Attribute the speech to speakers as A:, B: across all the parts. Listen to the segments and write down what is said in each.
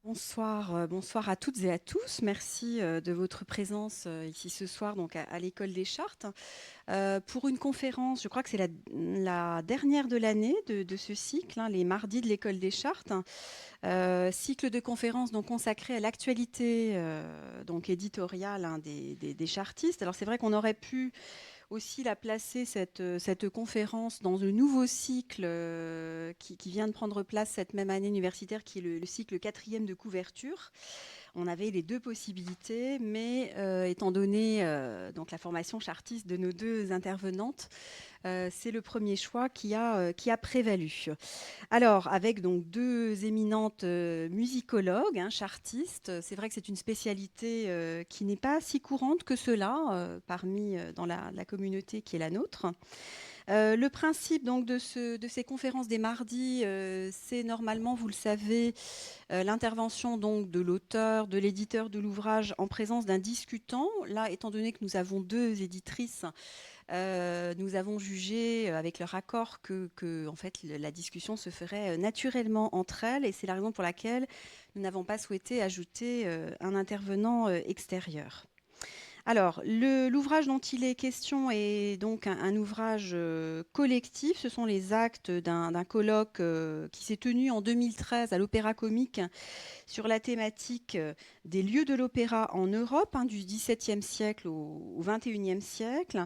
A: Bonsoir, bonsoir à toutes et à tous. Merci de votre présence ici ce soir donc à l'École des Chartes pour une conférence. Je crois que c'est la dernière de l'année de ce cycle, hein, les mardis de l'École des Chartes. Cycle de conférences donc consacré à l'actualité donc éditoriale, hein, des chartistes. Alors c'est vrai qu'on aurait pu aussi la placer cette conférence dans un nouveau cycle qui vient de prendre place cette même année universitaire, qui est le cycle quatrième de couverture. On avait les deux possibilités, mais étant donné donc la formation chartiste de nos deux intervenantes, c'est le premier choix qui a prévalu. Alors, avec donc deux éminentes musicologues, hein, chartistes, c'est vrai que c'est une spécialité qui n'est pas si courante que cela parmi dans la communauté qui est la nôtre. Le principe donc de ces conférences des mardis, c'est normalement, vous le savez, l'intervention donc de l'auteur, de l'éditeur de l'ouvrage en présence d'un discutant. Là, étant donné que nous avons deux éditrices, nous avons jugé, avec leur accord, que en fait, la discussion se ferait naturellement entre elles, et c'est la raison pour laquelle nous n'avons pas souhaité ajouter un intervenant extérieur. Alors, l'ouvrage dont il est question est donc un ouvrage collectif. Ce sont les actes d'un colloque qui s'est tenu en 2013 à l'Opéra Comique sur la thématique des lieux de l'opéra en Europe, hein, du XVIIe siècle au XXIe siècle.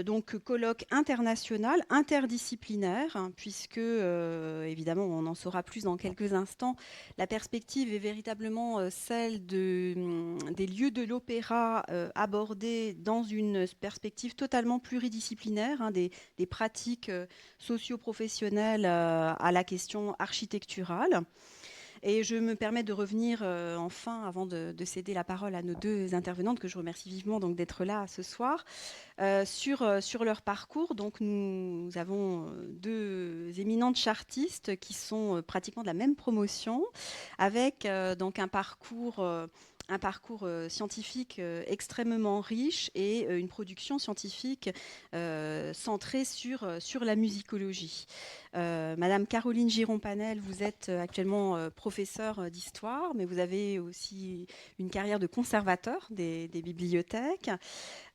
A: Donc colloque international, interdisciplinaire, hein, puisque évidemment on en saura plus dans quelques instants. La perspective est véritablement celle des lieux de l'opéra abordés dans une perspective totalement pluridisciplinaire, hein, des pratiques socio-professionnelles à la question architecturale. Et je me permets de revenir enfin, avant de céder la parole à nos deux intervenantes, que je remercie vivement donc d'être là ce soir, sur leur parcours. Donc nous avons deux éminentes chartistes qui sont pratiquement de la même promotion, avec donc un parcours scientifique extrêmement riche et une production scientifique centrée sur la musicologie. Madame Caroline Giron-Panel, vous êtes actuellement professeure d'histoire, mais vous avez aussi une carrière de conservateur des bibliothèques.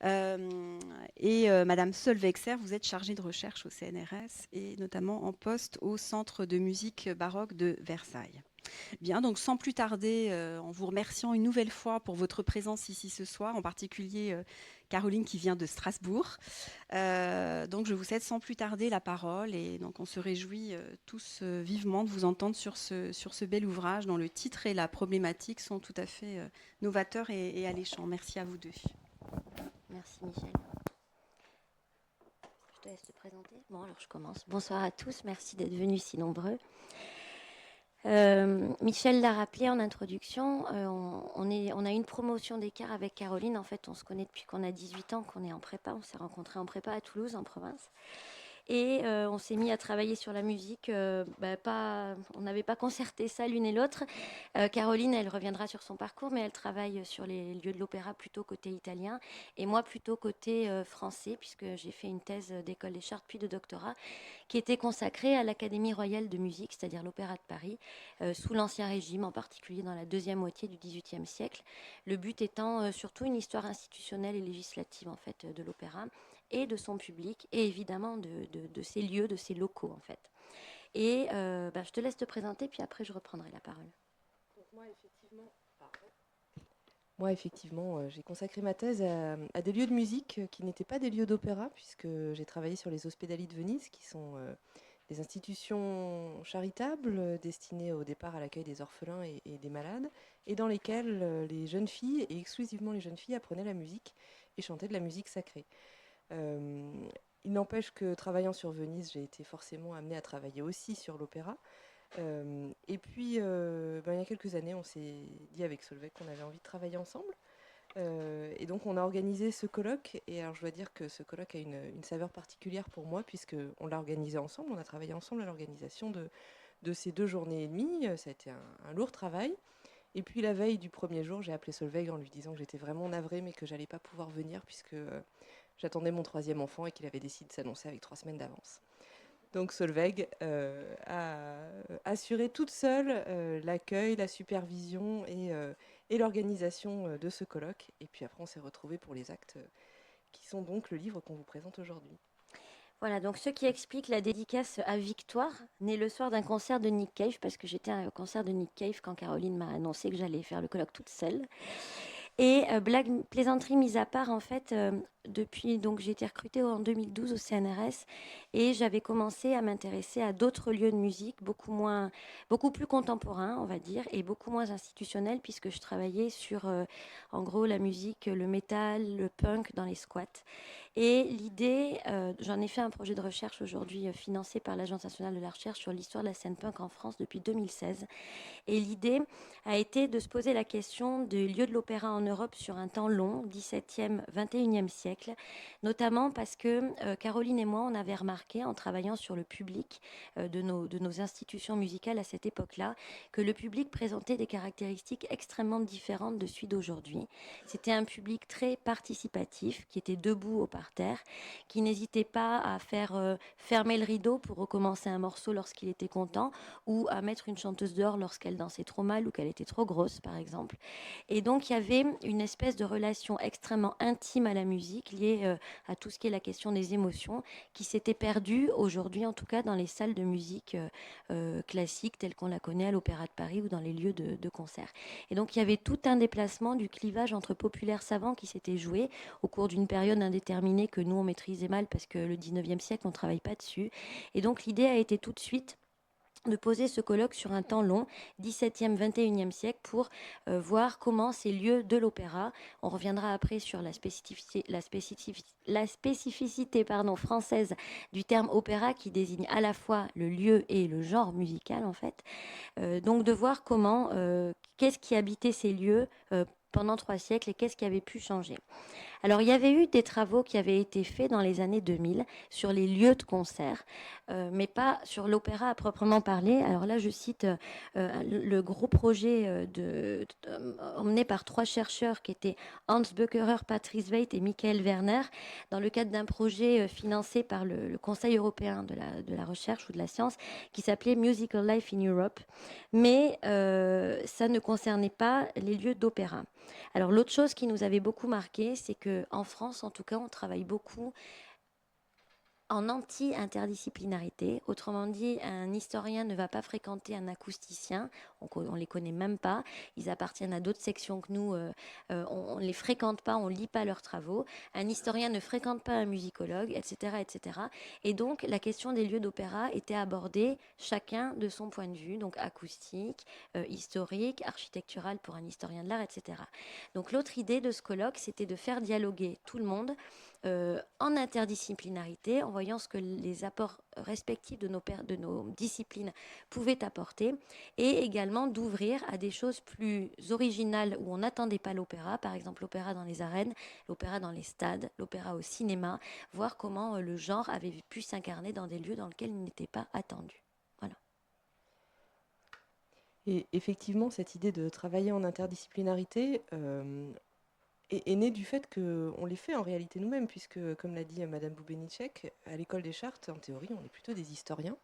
A: Et Madame Solveig Serre, vous êtes chargée de recherche au CNRS et notamment en poste au Centre de musique baroque de Versailles. Bien, donc sans plus tarder, en vous remerciant une nouvelle fois pour votre présence ici ce soir, en particulier Caroline qui vient de Strasbourg. Donc je vous cède sans plus tarder la parole et donc on se réjouit tous vivement de vous entendre sur ce bel ouvrage dont le titre et la problématique sont tout à fait novateurs et alléchants. Merci à vous deux.
B: Merci Michel. Je te laisse te présenter. Bon, alors je commence. Bonsoir à tous, merci d'être venus si nombreux. Michel l'a rappelé en introduction, on a une promotion d'écart avec Caroline. En fait, on se connaît depuis qu'on a 18 ans, qu'on est en prépa. On s'est rencontrés en prépa à Toulouse, en province. Et on s'est mis à travailler sur la musique. On n'avait pas concerté ça l'une et l'autre. Caroline, elle reviendra sur son parcours, mais elle travaille sur les lieux de l'opéra plutôt côté italien, et moi plutôt côté français, puisque j'ai fait une thèse d'école des chartes puis de doctorat qui était consacrée à l'Académie royale de musique, c'est-à-dire l'Opéra de Paris, sous l'Ancien Régime, en particulier dans la deuxième moitié du XVIIIe siècle. Le but étant surtout une histoire institutionnelle et législative en fait de l'opéra et de son public, et évidemment de ses lieux, de ses locaux en fait. Et je te laisse te présenter, puis après je reprendrai la parole.
C: Donc moi, effectivement, j'ai consacré ma thèse à des lieux de musique qui n'étaient pas des lieux d'opéra, puisque j'ai travaillé sur les Ospedali de Venise, qui sont des institutions charitables destinées au départ à l'accueil des orphelins et des malades, et dans lesquelles les jeunes filles, et exclusivement les jeunes filles, apprenaient la musique et chantaient de la musique sacrée. Euh, il n'empêche que travaillant sur Venise, j'ai été forcément amenée à travailler aussi sur l'opéra. Et puis, il y a quelques années, on s'est dit avec Solveig qu'on avait envie de travailler ensemble. Et donc, on a organisé ce colloque. Et alors, je dois dire que ce colloque a une saveur particulière pour moi, puisqu'on l'a organisé ensemble. On a travaillé ensemble à l'organisation de ces 2 journées et demie. Ça a été un lourd travail. Et puis, la veille du premier jour, j'ai appelé Solveig en lui disant que j'étais vraiment navrée, mais que j'allais pas pouvoir venir, puisque j'attendais mon troisième enfant et qu'il avait décidé de s'annoncer avec 3 semaines d'avance. Donc Solveig a assuré toute seule l'accueil, la supervision et l'organisation de ce colloque. Et puis après, on s'est retrouvés pour les actes qui sont donc le livre qu'on vous présente aujourd'hui.
B: Voilà, donc ce qui explique la dédicace à Victoire, née le soir d'un concert de Nick Cave, parce que j'étais à un concert de Nick Cave quand Caroline m'a annoncé que j'allais faire le colloque toute seule. Et blague, plaisanterie mise à part, en fait, depuis, donc j'ai été recrutée en 2012 au CNRS et j'avais commencé à m'intéresser à d'autres lieux de musique, beaucoup plus contemporains, on va dire, et beaucoup moins institutionnels, puisque je travaillais sur, en gros, la musique, le métal, le punk dans les squats. Et l'idée, j'en ai fait un projet de recherche aujourd'hui financé par l'Agence nationale de la recherche sur l'histoire de la scène punk en France depuis 2016. Et l'idée a été de se poser la question des lieux de l'opéra en Europe sur un temps long, 17e, 21e siècle, notamment parce que Caroline et moi, on avait remarqué en travaillant sur le public de nos institutions musicales à cette époque-là, que le public présentait des caractéristiques extrêmement différentes de celui d'aujourd'hui. C'était un public très participatif, qui était debout au parterre, qui n'hésitait pas à faire fermer le rideau pour recommencer un morceau lorsqu'il était content, ou à mettre une chanteuse dehors lorsqu'elle dansait trop mal ou qu'elle était trop grosse, par exemple. Et donc, il y avait une espèce de relation extrêmement intime à la musique, liée à tout ce qui est la question des émotions, qui s'était perdue aujourd'hui, en tout cas, dans les salles de musique classiques, telles qu'on la connaît à l'Opéra de Paris ou dans les lieux de concert. Et donc, il y avait tout un déplacement du clivage entre populaires savants qui s'était joué au cours d'une période indéterminée que nous, on maîtrisait mal parce que le 19e siècle, on ne travaille pas dessus. Et donc, l'idée a été tout de suite de poser ce colloque sur un temps long, 17e, 21e siècle, pour voir comment ces lieux de l'opéra, on reviendra après sur la spécificité française du terme opéra qui désigne à la fois le lieu et le genre musical en fait, donc de voir comment, qu'est-ce qui habitait ces lieux pendant 3 siècles et qu'est-ce qui avait pu changer. Alors, il y avait eu des travaux qui avaient été faits dans les années 2000 sur les lieux de concert, mais pas sur l'opéra à proprement parler. Alors là, je cite le gros projet emmené par 3 chercheurs qui étaient Hans Böckerer, Patrice Veit et Michael Werner, dans le cadre d'un projet financé par le Conseil européen de la recherche ou de la science, qui s'appelait Musical Life in Europe. Mais ça ne concernait pas les lieux d'opéra. Alors l'autre chose qui nous avait beaucoup marqué, c'est qu'en France, en tout cas, on travaille beaucoup en anti-interdisciplinarité. Autrement dit, un historien ne va pas fréquenter un acousticien, on ne les connaît même pas, ils appartiennent à d'autres sections que nous, on ne les fréquente pas, on ne lit pas leurs travaux. Un historien ne fréquente pas un musicologue, etc., etc. Et donc, la question des lieux d'opéra était abordée chacun de son point de vue, donc acoustique, historique, architectural pour un historien de l'art, etc. Donc, l'autre idée de ce colloque, c'était de faire dialoguer tout le monde en interdisciplinarité, en voyant ce que les apports respectifs de nos disciplines pouvaient apporter, et également d'ouvrir à des choses plus originales où on n'attendait pas l'opéra, par exemple l'opéra dans les arènes, l'opéra dans les stades, l'opéra au cinéma, voir comment le genre avait pu s'incarner dans des lieux dans lesquels il n'était pas attendu. Voilà.
C: Et effectivement, cette idée de travailler en interdisciplinarité est née du fait qu'on les fait en réalité nous-mêmes, puisque, comme l'a dit Madame Boubenicek, à l'école des Chartes, en théorie, on est plutôt des historiens.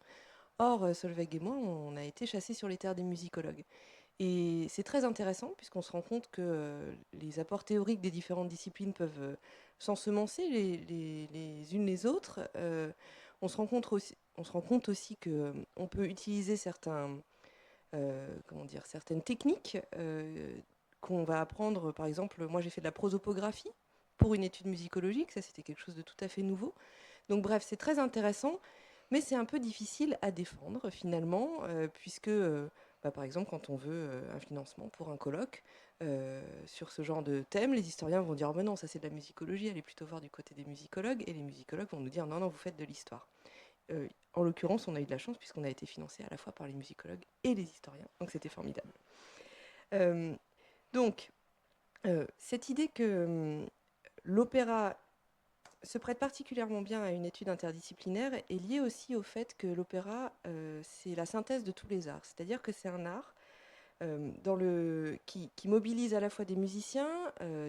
C: Or, Solveig et moi, on a été chassés sur les terres des musicologues. Et c'est très intéressant, puisqu'on se rend compte que les apports théoriques des différentes disciplines peuvent s'ensemencer les unes les autres. On se rend compte aussi qu'on peut utiliser certaines techniques qu'on va apprendre. Par exemple, moi j'ai fait de la prosopographie pour une étude musicologique, ça c'était quelque chose de tout à fait nouveau. Donc bref, c'est très intéressant, mais c'est un peu difficile à défendre finalement, puisque par exemple quand on veut un financement pour un colloque sur ce genre de thème, les historiens vont dire oh, ben non, ça c'est de la musicologie, allez plutôt voir du côté des musicologues, et les musicologues vont nous dire non, non, vous faites de l'histoire. En l'occurrence, on a eu de la chance puisqu'on a été financé à la fois par les musicologues et les historiens, donc c'était formidable. Donc, cette idée que l'opéra se prête particulièrement bien à une étude interdisciplinaire est liée aussi au fait que l'opéra, c'est la synthèse de tous les arts. C'est-à-dire que c'est un art qui mobilise à la fois des musiciens,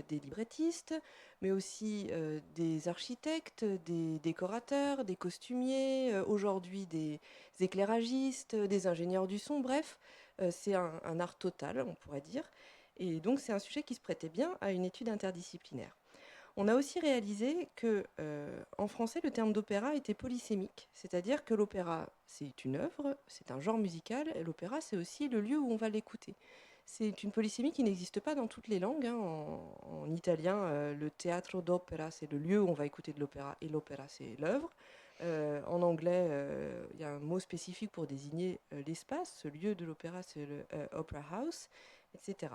C: des librettistes, mais aussi des architectes, des décorateurs, des costumiers, aujourd'hui des éclairagistes, des ingénieurs du son, bref, c'est un art total, on pourrait dire. Et donc c'est un sujet qui se prêtait bien à une étude interdisciplinaire. On a aussi réalisé que, en français, le terme d'opéra était polysémique, c'est-à-dire que l'opéra, c'est une œuvre, c'est un genre musical, et l'opéra, c'est aussi le lieu où on va l'écouter. C'est une polysémie qui n'existe pas dans toutes les langues, hein. En italien, le teatro d'opera, c'est le lieu où on va écouter de l'opéra, et l'opéra, c'est l'œuvre. En anglais, il y a un mot spécifique pour désigner l'espace. Ce lieu de l'opéra, c'est le opera house, etc.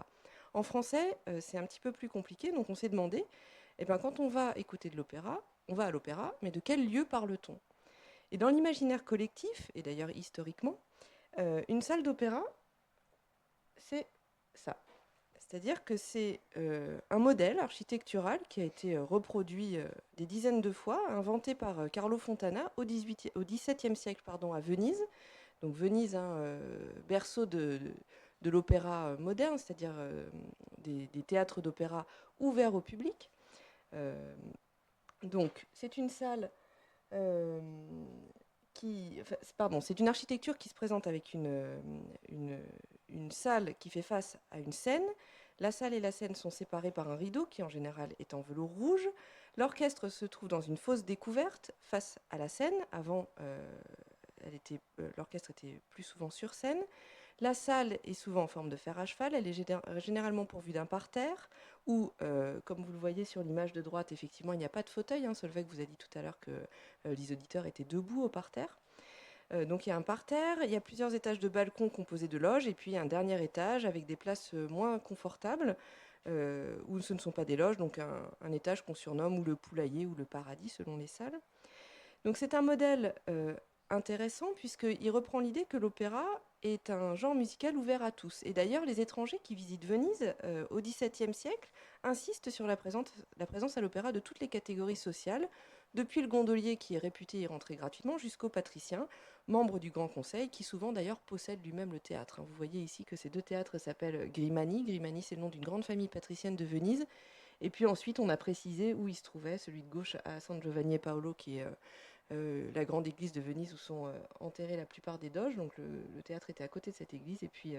C: En français, c'est un petit peu plus compliqué, donc on s'est demandé, eh ben, quand on va écouter de l'opéra, on va à l'opéra, mais de quel lieu parle-t-on? Et dans l'imaginaire collectif, et d'ailleurs historiquement, une salle d'opéra, c'est ça. C'est-à-dire que c'est un modèle architectural qui a été reproduit des dizaines de fois, inventé par Carlo Fontana au XVIIe siècle pardon, à Venise. Donc Venise, hein, berceau de l'opéra moderne, c'est-à-dire des théâtres d'opéra ouverts au public. Euh, donc, c'est une salle c'est une architecture qui se présente avec une salle qui fait face à une scène. La salle et la scène sont séparées par un rideau qui, en général, est en velours rouge. L'orchestre se trouve dans une fosse découverte face à la scène. Avant, l'orchestre était plus souvent sur scène. La salle est souvent en forme de fer à cheval. Elle est généralement pourvue d'un parterre où, comme vous le voyez sur l'image de droite, effectivement, il n'y a pas de fauteuil. Hein. Solveig vous a dit tout à l'heure que les auditeurs étaient debout au parterre. Donc il y a un parterre, il y a plusieurs étages de balcons composés de loges, et puis un dernier étage avec des places moins confortables, où ce ne sont pas des loges, donc un étage qu'on surnomme ou le poulailler ou le paradis selon les salles. Donc c'est un modèle intéressant puisqu'il reprend l'idée que l'opéra est un genre musical ouvert à tous. Et d'ailleurs, les étrangers qui visitent Venise au XVIIe siècle insistent sur la présence à l'opéra de toutes les catégories sociales, depuis le gondolier qui est réputé y rentrer gratuitement jusqu'au patricien, membre du Grand Conseil, qui souvent d'ailleurs possède lui-même le théâtre. Vous voyez ici que ces deux théâtres s'appellent Grimani. Grimani, c'est le nom d'une grande famille patricienne de Venise. Et puis ensuite, on a précisé où il se trouvait, celui de gauche à San Giovanni e Paolo, qui est la grande église de Venise où sont enterrés la plupart des doges. Donc le théâtre était à côté de cette église. Et puis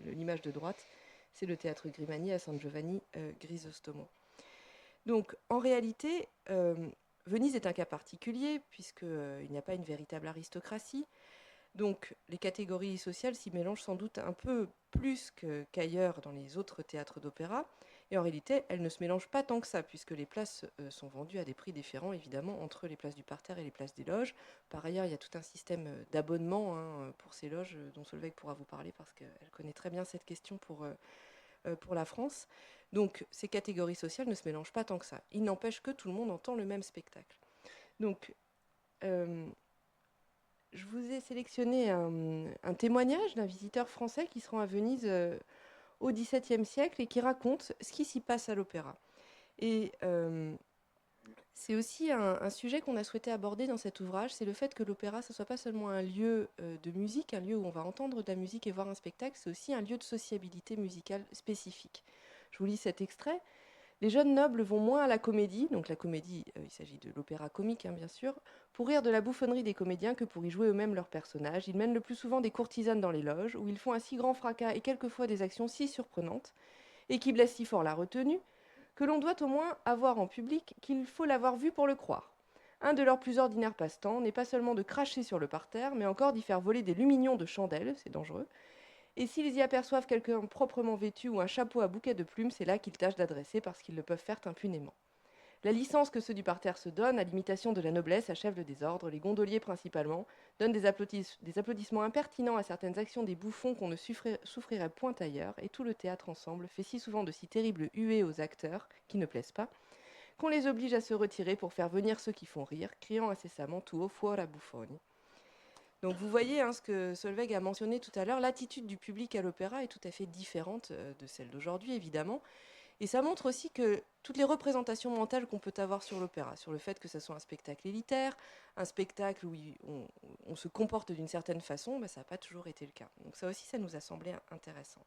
C: l'image de droite, c'est le théâtre Grimani à San Giovanni Grisostomo. Donc en réalité, Venise est un cas particulier puisqu'il n'y a pas une véritable aristocratie. Donc les catégories sociales s'y mélangent sans doute un peu plus qu'ailleurs dans les autres théâtres d'opéra. Et en réalité, elles ne se mélangent pas tant que ça, puisque les places sont vendues à des prix différents, évidemment, entre les places du parterre et les places des loges. Par ailleurs, il y a tout un système d'abonnement pour ces loges, dont Solveig pourra vous parler, parce qu'elle connaît très bien cette question pour la France. Donc ces catégories sociales ne se mélangent pas tant que ça. Il n'empêche que tout le monde entend le même spectacle. Donc, je vous ai sélectionné un témoignage d'un visiteur français qui se rend à Venise au XVIIe siècle et qui raconte ce qui s'y passe à l'opéra. Et c'est aussi un sujet qu'on a souhaité aborder dans cet ouvrage, c'est le fait que l'opéra, ce ne soit pas seulement un lieu de musique, un lieu où on va entendre de la musique et voir un spectacle, c'est aussi un lieu de sociabilité musicale spécifique. Je vous lis cet extrait. Les jeunes nobles vont moins à la comédie, donc la comédie, il s'agit de l'opéra comique, hein, bien sûr, pour rire de la bouffonnerie des comédiens que pour y jouer eux-mêmes leurs personnages. Ils mènent le plus souvent des courtisanes dans les loges, où ils font un si grand fracas et quelquefois des actions si surprenantes, et qui blessent si fort la retenue, que l'on doit au moins avoir en public qu'il faut l'avoir vu pour le croire. Un de leurs plus ordinaires passe-temps n'est pas seulement de cracher sur le parterre, mais encore d'y faire voler des luminions de chandelles, c'est dangereux, et s'ils y aperçoivent quelqu'un proprement vêtu ou un chapeau à bouquet de plumes, c'est là qu'ils tâchent d'adresser parce qu'ils le peuvent faire impunément. La licence que ceux du parterre se donnent, à l'imitation de la noblesse, achève le désordre. Les gondoliers principalement donnent des applaudissements impertinents à certaines actions des bouffons qu'on ne souffrirait point ailleurs, et tout le théâtre ensemble fait si souvent de si terribles huées aux acteurs, qui ne plaisent pas, qu'on les oblige à se retirer pour faire venir ceux qui font rire, criant incessamment tout haut « fuora buffoni ». Donc vous voyez ce que Solveig a mentionné tout à l'heure, l'attitude du public à l'opéra est tout à fait différente de celle d'aujourd'hui, évidemment. Et ça montre aussi que toutes les représentations mentales qu'on peut avoir sur l'opéra, sur le fait que ce soit un spectacle élitaire, un spectacle où on se comporte d'une certaine façon, ça n'a pas toujours été le cas. Donc ça aussi, ça nous a semblé intéressant.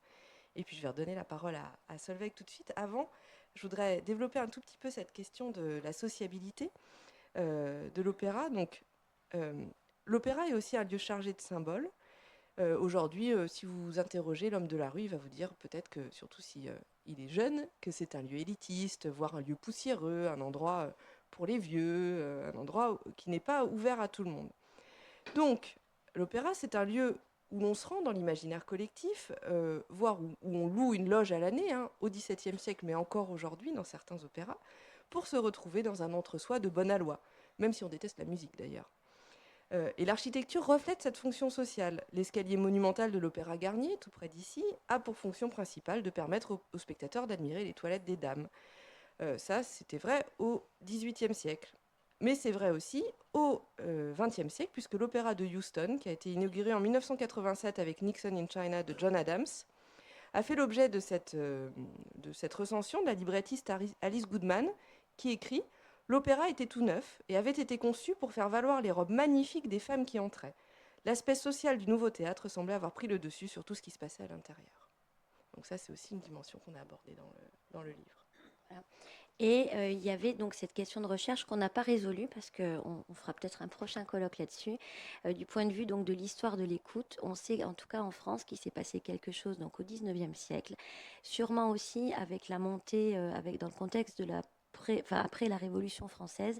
C: Et puis je vais redonner la parole à Solveig tout de suite. Avant, je voudrais développer un tout petit peu cette question de la sociabilité de l'opéra. Donc l'opéra est aussi un lieu chargé de symboles. Aujourd'hui, si vous interrogez l'homme de la rue, il va vous dire peut-être que, surtout si il est jeune, que c'est un lieu élitiste, voire un lieu poussiéreux, un endroit pour les vieux, un endroit qui n'est pas ouvert à tout le monde. Donc, l'opéra, c'est un lieu où l'on se rend dans l'imaginaire collectif, voire où on loue une loge à l'année, au XVIIe siècle, mais encore aujourd'hui dans certains opéras, pour se retrouver dans un entre-soi de bonne aloi, même si on déteste la musique d'ailleurs. Et l'architecture reflète cette fonction sociale. L'escalier monumental de l'Opéra Garnier, tout près d'ici, a pour fonction principale de permettre aux spectateurs d'admirer les toilettes des dames. Ça, c'était vrai au XVIIIe siècle. Mais c'est vrai aussi au XXe siècle, puisque l'Opéra de Houston, qui a été inauguré en 1987 avec Nixon in China de John Adams, a fait l'objet de cette recension de la librettiste Alice Goodman, qui écrit « L'opéra était tout neuf et avait été conçu pour faire valoir les robes magnifiques des femmes qui entraient. L'aspect social du nouveau théâtre semblait avoir pris le dessus sur tout ce qui se passait à l'intérieur. » Donc ça, c'est aussi une dimension qu'on a abordée dans le livre.
B: Voilà. Et il y avait donc cette question de recherche qu'on n'a pas résolue parce qu'on fera peut-être un prochain colloque là-dessus. Du point de vue donc de l'histoire de l'écoute, on sait en tout cas en France qu'il s'est passé quelque chose donc au 19e siècle, sûrement aussi avec la montée, dans le contexte de après la Révolution française.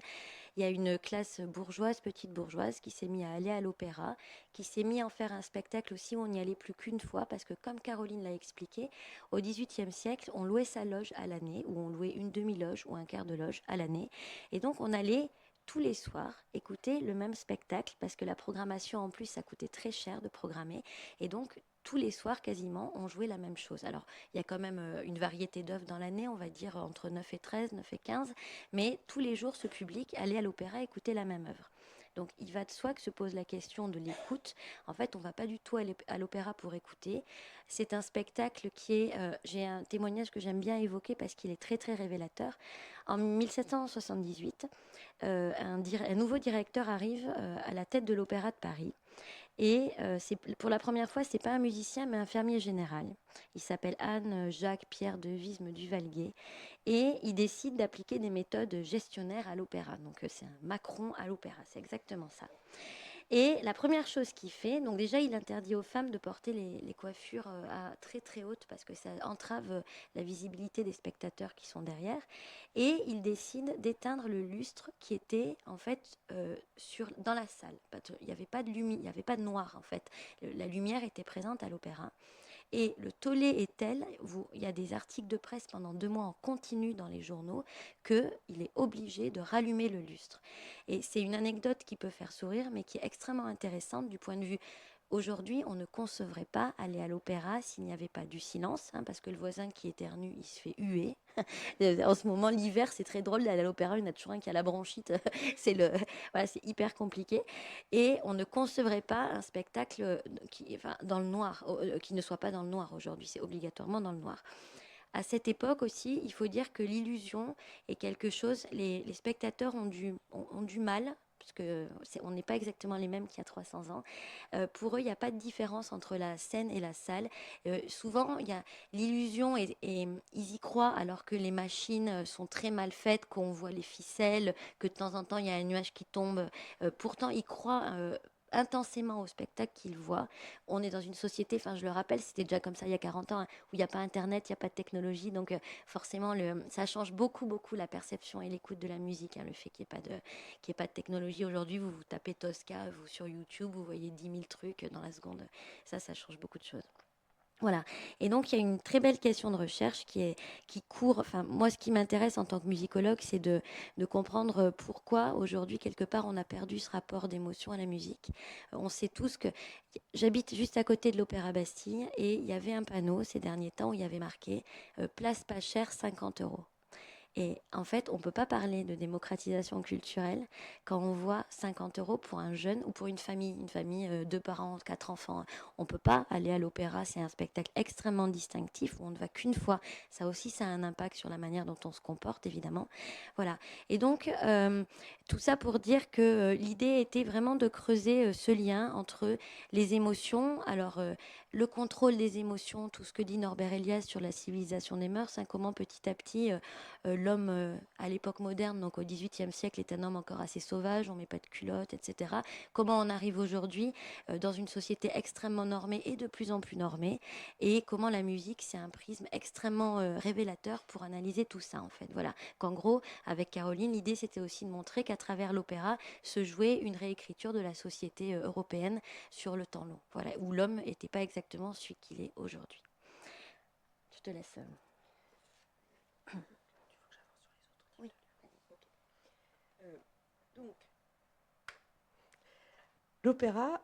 B: Il y a une classe bourgeoise, petite bourgeoise, qui s'est mise à aller à l'opéra, qui s'est mise à en faire un spectacle aussi où on n'y allait plus qu'une fois, parce que comme Caroline l'a expliqué, au XVIIIe siècle, on louait sa loge à l'année, ou on louait une demi-loge ou un quart de loge à l'année. Et donc on allait tous les soirs écouter le même spectacle, parce que la programmation en plus, ça coûtait très cher de programmer. Et donc tous les soirs quasiment, on jouait la même chose. Alors, il y a quand même une variété d'œuvres dans l'année, on va dire entre 9 et 13, 9 et 15, mais tous les jours, ce public allait à l'opéra écouter la même œuvre. Donc, il va de soi que se pose la question de l'écoute. En fait, on ne va pas du tout aller à l'opéra pour écouter. C'est un spectacle qui est... j'ai un témoignage que j'aime bien évoquer parce qu'il est très, très révélateur. En 1778, un nouveau directeur arrive à la tête de l'Opéra de Paris. Et pour la première fois, ce n'est pas un musicien, mais un fermier général. Il s'appelle Anne-Jacques-Pierre de Visme-Duvalguier. Et il décide d'appliquer des méthodes gestionnaires à l'opéra. Donc c'est un Macron à l'opéra, c'est exactement ça. Et la première chose qu'il fait, donc déjà il interdit aux femmes de porter les coiffures à très très hautes parce que ça entrave la visibilité des spectateurs qui sont derrière. Et il décide d'éteindre le lustre qui était en fait dans la salle. Il n'y avait pas de lumière, il n'y avait pas de noir en fait. La lumière était présente à l'opéra. Et le tollé est tel, il y a des articles de presse pendant 2 mois en continu dans les journaux, qu'il est obligé de rallumer le lustre. Et c'est une anecdote qui peut faire sourire, mais qui est extrêmement intéressante du point de vue... Aujourd'hui, on ne concevrait pas aller à l'opéra s'il n'y avait pas du silence, parce que le voisin qui éternue, il se fait huer. En ce moment, l'hiver, c'est très drôle d'aller à l'opéra, il y en a toujours un qui a la bronchite. Voilà, c'est hyper compliqué. Et on ne concevrait pas un spectacle dans le noir, qui ne soit pas dans le noir aujourd'hui. C'est obligatoirement dans le noir. À cette époque aussi, il faut dire que l'illusion est quelque chose... Les spectateurs ont du mal, parce qu'on n'est pas exactement les mêmes qu'il y a 300 ans. Pour eux, il n'y a pas de différence entre la scène et la salle. Souvent, il y a l'illusion et ils y croient alors que les machines sont très mal faites, qu'on voit les ficelles, que de temps en temps, il y a un nuage qui tombe. Pourtant, ils croient intensément au spectacle qu'ils voient. On est dans une société, enfin je le rappelle, c'était déjà comme ça il y a 40 ans, où il n'y a pas Internet, il n'y a pas de technologie, donc forcément ça change beaucoup, beaucoup la perception et l'écoute de la musique, le fait qu'il n'y ait pas de technologie. Aujourd'hui, vous tapez Tosca, vous sur YouTube, vous voyez 10 000 trucs dans la seconde. Ça change beaucoup de choses. Voilà. Et donc, il y a une très belle question de recherche qui court. Enfin, moi, ce qui m'intéresse en tant que musicologue, c'est de comprendre pourquoi, aujourd'hui, quelque part, on a perdu ce rapport d'émotion à la musique. On sait tous que j'habite juste à côté de l'Opéra Bastille et il y avait un panneau ces derniers temps où il y avait marqué « Place pas cher, 50 €». Et en fait, on ne peut pas parler de démocratisation culturelle quand on voit 50 euros pour un jeune ou pour une famille, 2 parents, 4 enfants. On ne peut pas aller à l'opéra, c'est un spectacle extrêmement distinctif où on ne va qu'une fois. Ça aussi, ça a un impact sur la manière dont on se comporte, évidemment. Voilà. Et donc, tout ça pour dire que l'idée était vraiment de creuser ce lien entre les émotions. Alors, le contrôle des émotions, tout ce que dit Norbert Elias sur la civilisation des mœurs, hein, comment petit à petit l'homme à l'époque moderne, donc au XVIIIe siècle, est un homme encore assez sauvage, on ne met pas de culotte, etc. Comment on arrive aujourd'hui dans une société extrêmement normée et de plus en plus normée, et comment la musique, c'est un prisme extrêmement révélateur pour analyser tout ça, en fait. Voilà. Qu'en gros, avec Caroline, l'idée, c'était aussi de montrer qu'à travers l'opéra se jouait une réécriture de la société européenne sur le temps long, voilà, où l'homme n'était pas exactement celui qu'il est aujourd'hui. Je te laisse. Oui.
C: Donc, l'opéra,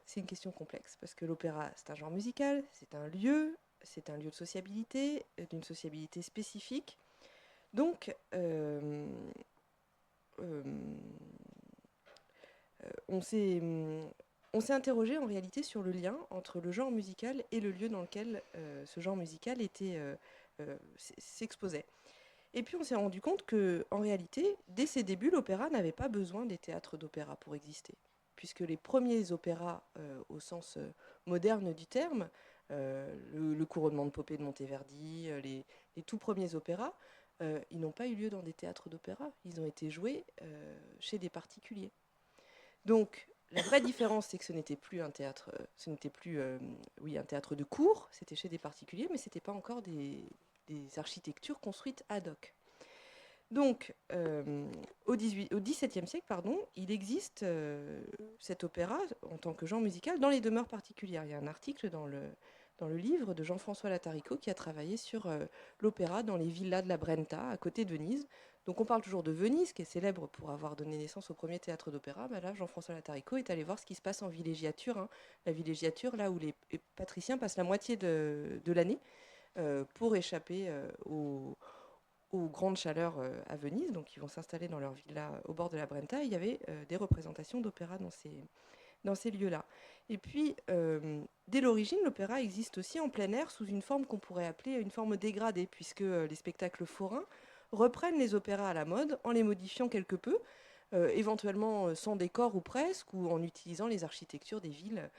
C: c'est une question complexe, parce que l'opéra, c'est un genre musical, c'est un lieu de sociabilité, d'une sociabilité spécifique. Donc, euh, on s'est interrogé en réalité sur le lien entre le genre musical et le lieu dans lequel ce genre musical s'exposait. Et puis on s'est rendu compte que, en réalité, dès ses débuts, l'opéra n'avait pas besoin des théâtres d'opéra pour exister, puisque les premiers opéras, au sens moderne du terme, le couronnement de Popée de Monteverdi, les tout premiers opéras, ils n'ont pas eu lieu dans des théâtres d'opéra, ils ont été joués chez des particuliers. Donc la vraie différence, c'est que ce n'était plus un théâtre, un théâtre de cour, c'était chez des particuliers, mais ce n'était pas encore des architectures construites ad hoc. Donc, au XVIIe siècle, il existe cet opéra en tant que genre musical dans les demeures particulières. Il y a un article dans le livre de Jean-François Latarico qui a travaillé sur l'opéra dans les villas de la Brenta, à côté de Venise. Donc on parle toujours de Venise, qui est célèbre pour avoir donné naissance au premier théâtre d'opéra. Là, Jean-François Latarico est allé voir ce qui se passe en villégiature. La villégiature, là où les patriciens passent la moitié de l'année pour échapper aux grandes chaleurs à Venise, donc ils vont s'installer dans leur villa au bord de la Brenta. Il y avait des représentations d'opéra dans ces lieux-là. Et puis, dès l'origine, l'opéra existe aussi en plein air sous une forme qu'on pourrait appeler une forme dégradée, puisque les spectacles forains reprennent les opéras à la mode en les modifiant quelque peu, éventuellement sans décor ou presque, ou en utilisant les architectures des villes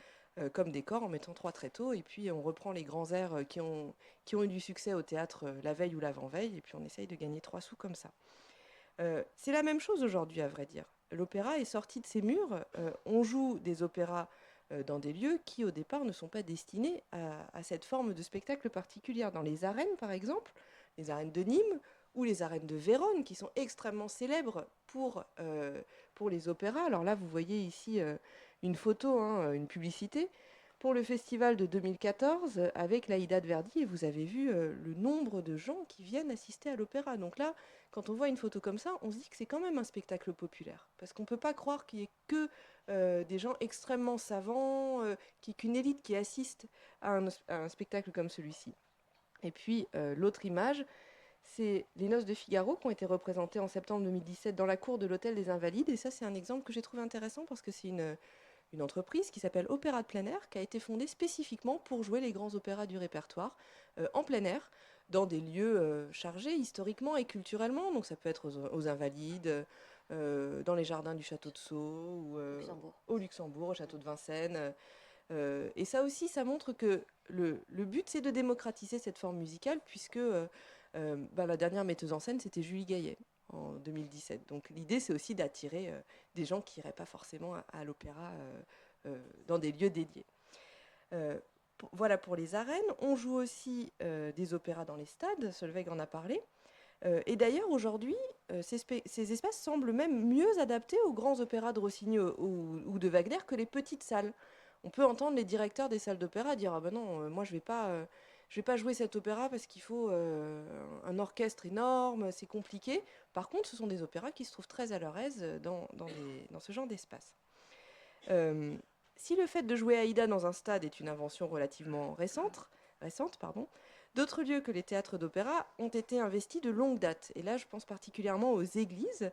C: comme décor, en mettant 3 tréteaux, et puis on reprend les grands airs qui ont eu du succès au théâtre la veille ou l'avant-veille, et puis on essaye de gagner 3 sous comme ça. C'est la même chose aujourd'hui, à vrai dire. L'opéra est sorti de ses murs, on joue des opéras dans des lieux qui, au départ, ne sont pas destinés à cette forme de spectacle particulière. Dans les arènes, par exemple, les arènes de Nîmes ou les arènes de Vérone, qui sont extrêmement célèbres pour les opéras. Alors là, vous voyez ici une photo, une publicité, pour le festival de 2014 avec l'Aïda de Verdi, et vous avez vu le nombre de gens qui viennent assister à l'opéra. Donc là, quand on voit une photo comme ça, on se dit que c'est quand même un spectacle populaire. Parce qu'on ne peut pas croire qu'il n'y ait que des gens extrêmement savants, qu'une élite qui assiste à un spectacle comme celui-ci. Et puis, l'autre image, c'est les Noces de Figaro qui ont été représentées en septembre 2017 dans la cour de l'Hôtel des Invalides. Et ça, c'est un exemple que j'ai trouvé intéressant parce que c'est une entreprise qui s'appelle Opéra de plein air, qui a été fondée spécifiquement pour jouer les grands opéras du répertoire en plein air, dans des lieux chargés historiquement et culturellement. Donc ça peut être aux Invalides, dans les jardins du château de Sceaux, ou au Luxembourg, au château de Vincennes. Et ça aussi, ça montre que le but, c'est de démocratiser cette forme musicale, puisque la dernière metteuse en scène, c'était Julie Gaillet en 2017. Donc l'idée, c'est aussi d'attirer des gens qui n'iraient pas forcément à l'opéra dans des lieux dédiés. Voilà pour les arènes. On joue aussi des opéras dans les stades, Solveig en a parlé. Et d'ailleurs, aujourd'hui, ces espaces semblent même mieux adaptés aux grands opéras de Rossini ou de Wagner que les petites salles. On peut entendre les directeurs des salles d'opéra dire « Ah ben non, moi je vais pas jouer cet opéra parce qu'il faut un orchestre énorme, c'est compliqué. » Par contre, ce sont des opéras qui se trouvent très à leur aise dans ce genre d'espace. Si le fait de jouer Aïda dans un stade est une invention relativement récente, D'autres lieux que les théâtres d'opéra ont été investis de longue date. Et là, je pense particulièrement aux églises.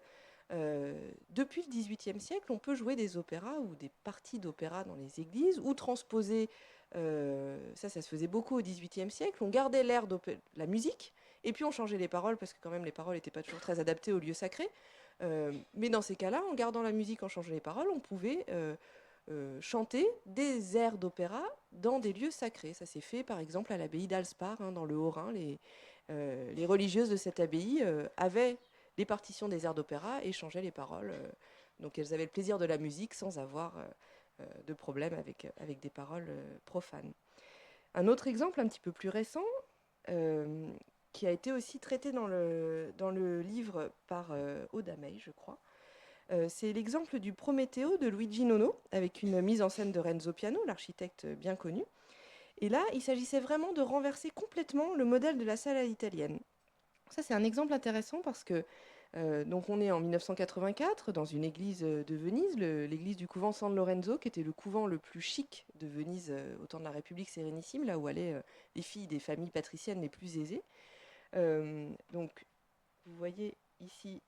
C: Depuis le XVIIIe siècle, on peut jouer des opéras ou des parties d'opéra dans les églises ou transposer. Ça se faisait beaucoup au XVIIIe siècle. On gardait l'air de la musique et puis on changeait les paroles parce que quand même les paroles n'étaient pas toujours très adaptées au lieu sacré. Mais dans ces cas-là, en gardant la musique, en changeant les paroles, on pouvait chanter des airs d'opéra dans des lieux sacrés. Ça s'est fait par exemple à l'abbaye d'Alspar, dans le Haut-Rhin. Les religieuses de cette abbaye avaient les partitions des airs d'opéra et changeaient les paroles. Donc elles avaient le plaisir de la musique sans avoir de problème avec des paroles profanes. Un autre exemple un petit peu plus récent, qui a été aussi traité dans le livre par Aude Ameille, je crois, c'est l'exemple du Prométhéo de Luigi Nono, avec une mise en scène de Renzo Piano, l'architecte bien connu. Et là, il s'agissait vraiment de renverser complètement le modèle de la salle à l'italienne. Ça, c'est un exemple intéressant parce que donc on est en 1984 dans une église de Venise, l'église du couvent San Lorenzo, qui était le couvent le plus chic de Venise au temps de la République sérénissime, là où allaient les filles des familles patriciennes les plus aisées. Donc, vous voyez ici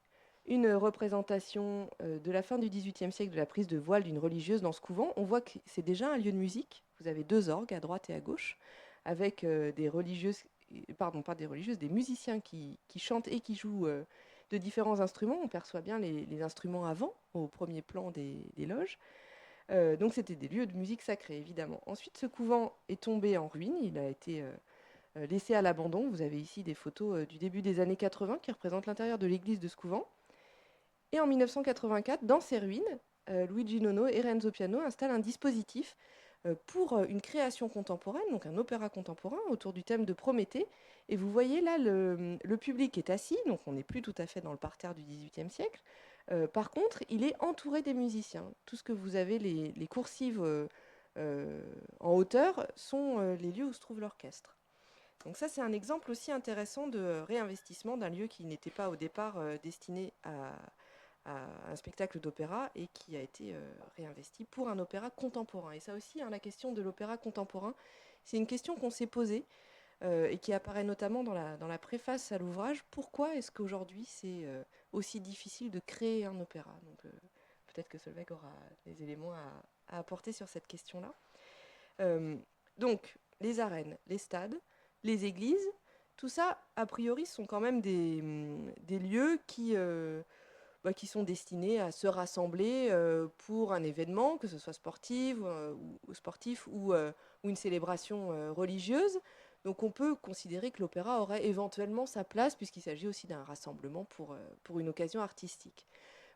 C: une représentation de la fin du XVIIIe siècle de la prise de voile d'une religieuse dans ce couvent. On voit que c'est déjà un lieu de musique. Vous avez 2 orgues à droite et à gauche, avec des religieuses, pardon, pas des religieuses, des musiciens qui chantent et qui jouent de différents instruments. On perçoit bien les instruments avant, au premier plan des loges. Donc c'était des lieux de musique sacrée, évidemment. Ensuite, ce couvent est tombé en ruine. Il a été laissé à l'abandon. Vous avez ici des photos du début des années 80 qui représentent l'intérieur de l'église de ce couvent. Et en 1984, dans ces ruines, Luigi Nono et Renzo Piano installent un dispositif pour une création contemporaine, donc un opéra contemporain autour du thème de Prométhée. Et vous voyez là, le public est assis, donc on n'est plus tout à fait dans le parterre du XVIIIe siècle. Par contre, il est entouré des musiciens. Tout ce que vous avez, les coursives en hauteur, sont les lieux où se trouve l'orchestre. Donc ça, c'est un exemple aussi intéressant de réinvestissement d'un lieu qui n'était pas au départ destiné à un spectacle d'opéra et qui a été réinvesti pour un opéra contemporain. Et ça aussi, la question de l'opéra contemporain, c'est une question qu'on s'est posée et qui apparaît notamment dans la préface à l'ouvrage. Pourquoi est-ce qu'aujourd'hui c'est aussi difficile de créer un opéra? Donc peut-être que Solveig aura des éléments à apporter sur cette question-là. Donc les arènes, les stades, les églises, tout ça, a priori, sont quand même des lieux qui sont destinés à se rassembler pour un événement, que ce soit sportif ou une célébration religieuse. Donc on peut considérer que l'opéra aurait éventuellement sa place, puisqu'il s'agit aussi d'un rassemblement pour une occasion artistique.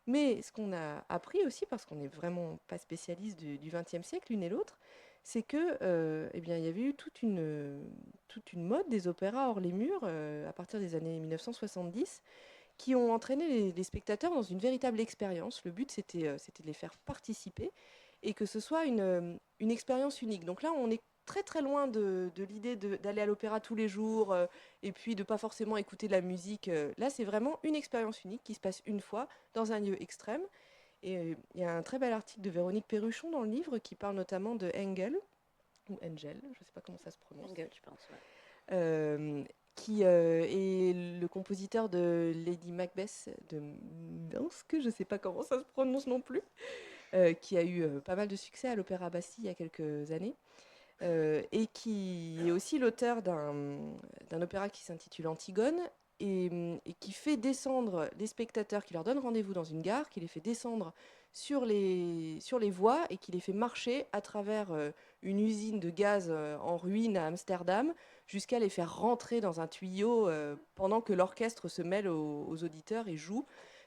C: Mais ce qu'on a appris aussi, parce qu'on n'est vraiment pas spécialiste du XXe siècle, l'une et l'autre, c'est que il y avait eu toute une mode des opéras hors les murs à partir des années 1970, qui ont entraîné les spectateurs dans une véritable expérience. Le but, c'était de les faire participer et que ce soit une expérience unique. Donc là, on est très très loin de l'idée d'aller à l'opéra tous les jours et puis de pas forcément écouter de la musique. Là, c'est vraiment une expérience unique qui se passe une fois dans un lieu extrême. Et il y a un très bel article de Véronique Perruchon dans le livre qui parle notamment de Engel, ou Angel, je ne sais pas comment ça se prononce.
B: Engel, je pense, ouais.
C: Qui est le compositeur de Lady Macbeth de Minsk, je ne sais pas comment ça se prononce non plus, qui a eu pas mal de succès à l'Opéra Bastille il y a quelques années, et qui est aussi l'auteur d'un opéra qui s'intitule Antigone, et qui fait descendre les spectateurs, qui leur donne rendez-vous dans une gare, qui les fait descendre sur les voies et qui les fait marcher à travers une usine de gaz en ruine à Amsterdam, jusqu'à les faire rentrer dans un tuyau pendant que l'orchestre se mêle aux auditeurs et joue.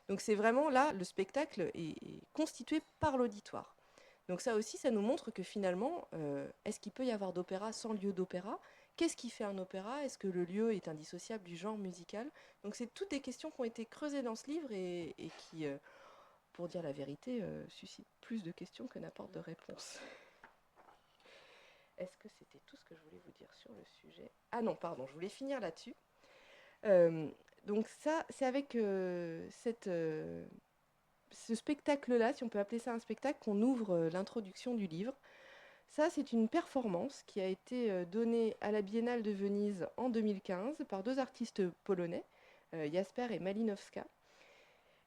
C: Donc c'est vraiment là, le spectacle est constitué par l'auditoire. Donc ça aussi, ça nous montre que finalement, est-ce qu'il peut y avoir d'opéra sans lieu d'opéra? Qu'est-ce qui fait un opéra? Est-ce que le lieu est indissociable du genre musical? Donc c'est toutes des questions qui ont été creusées dans ce livre et qui, pour dire la vérité, suscitent plus de questions que n'apportent de réponses. Est-ce que c'était tout ce que je voulais vous dire sur le sujet? Ah non, pardon, je voulais finir là-dessus. Donc ça, c'est avec ce spectacle-là, si on peut appeler ça un spectacle, qu'on ouvre l'introduction du livre. Ça, c'est une performance qui a été donnée à la Biennale de Venise en 2015 par deux artistes polonais, Jasper et Malinowska.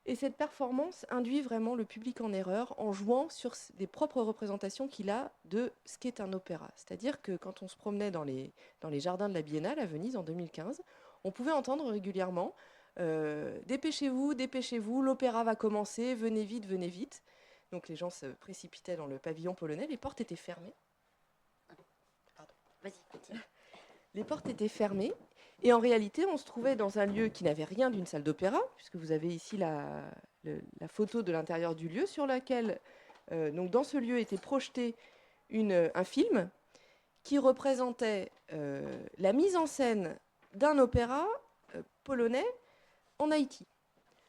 C: Et cette performance induit vraiment le public en erreur en jouant sur des propres représentations qu'il a de ce qu'est un opéra. C'est-à-dire que quand on se promenait dans les jardins de la Biennale à Venise en 2015, on pouvait entendre régulièrement dépêchez-vous, dépêchez-vous, l'opéra va commencer, venez vite, venez vite. Donc les gens se précipitaient dans le pavillon polonais, les portes étaient fermées. Pardon.
B: Vas-y, continue.
C: Les portes étaient fermées et en réalité, on se trouvait dans un lieu qui n'avait rien d'une salle d'opéra, puisque vous avez ici la photo de l'intérieur du lieu sur laquelle, donc dans ce lieu, était projeté un film qui représentait la mise en scène d'un opéra polonais en Haïti.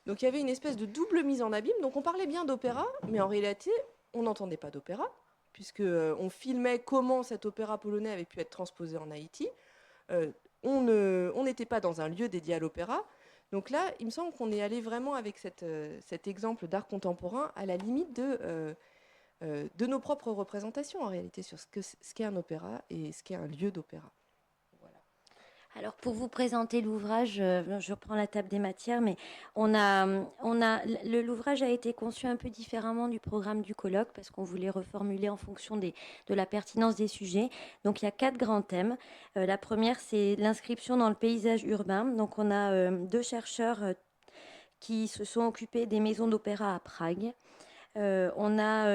C: Donc il y avait une espèce de double mise en abîme. Donc on parlait bien d'opéra, mais en réalité, on n'entendait pas d'opéra, puisque on filmait comment cet opéra polonais avait pu être transposé en Haïti. On n'était pas dans un lieu dédié à l'opéra. Donc là, il me semble qu'on est allé vraiment avec cet exemple d'art contemporain à la limite de nos propres représentations en réalité sur ce qu'est un opéra et ce qu'est un lieu d'opéra. Voilà.
B: Alors pour vous présenter l'ouvrage, je reprends la table des matières, mais l'ouvrage a été conçu un peu différemment du programme du colloque parce qu'on voulait reformuler en fonction de la pertinence des sujets. Donc il y a 4 grands thèmes. La première, c'est l'inscription dans le paysage urbain. Donc on a 2 chercheurs qui se sont occupés des maisons d'opéra à Prague. On a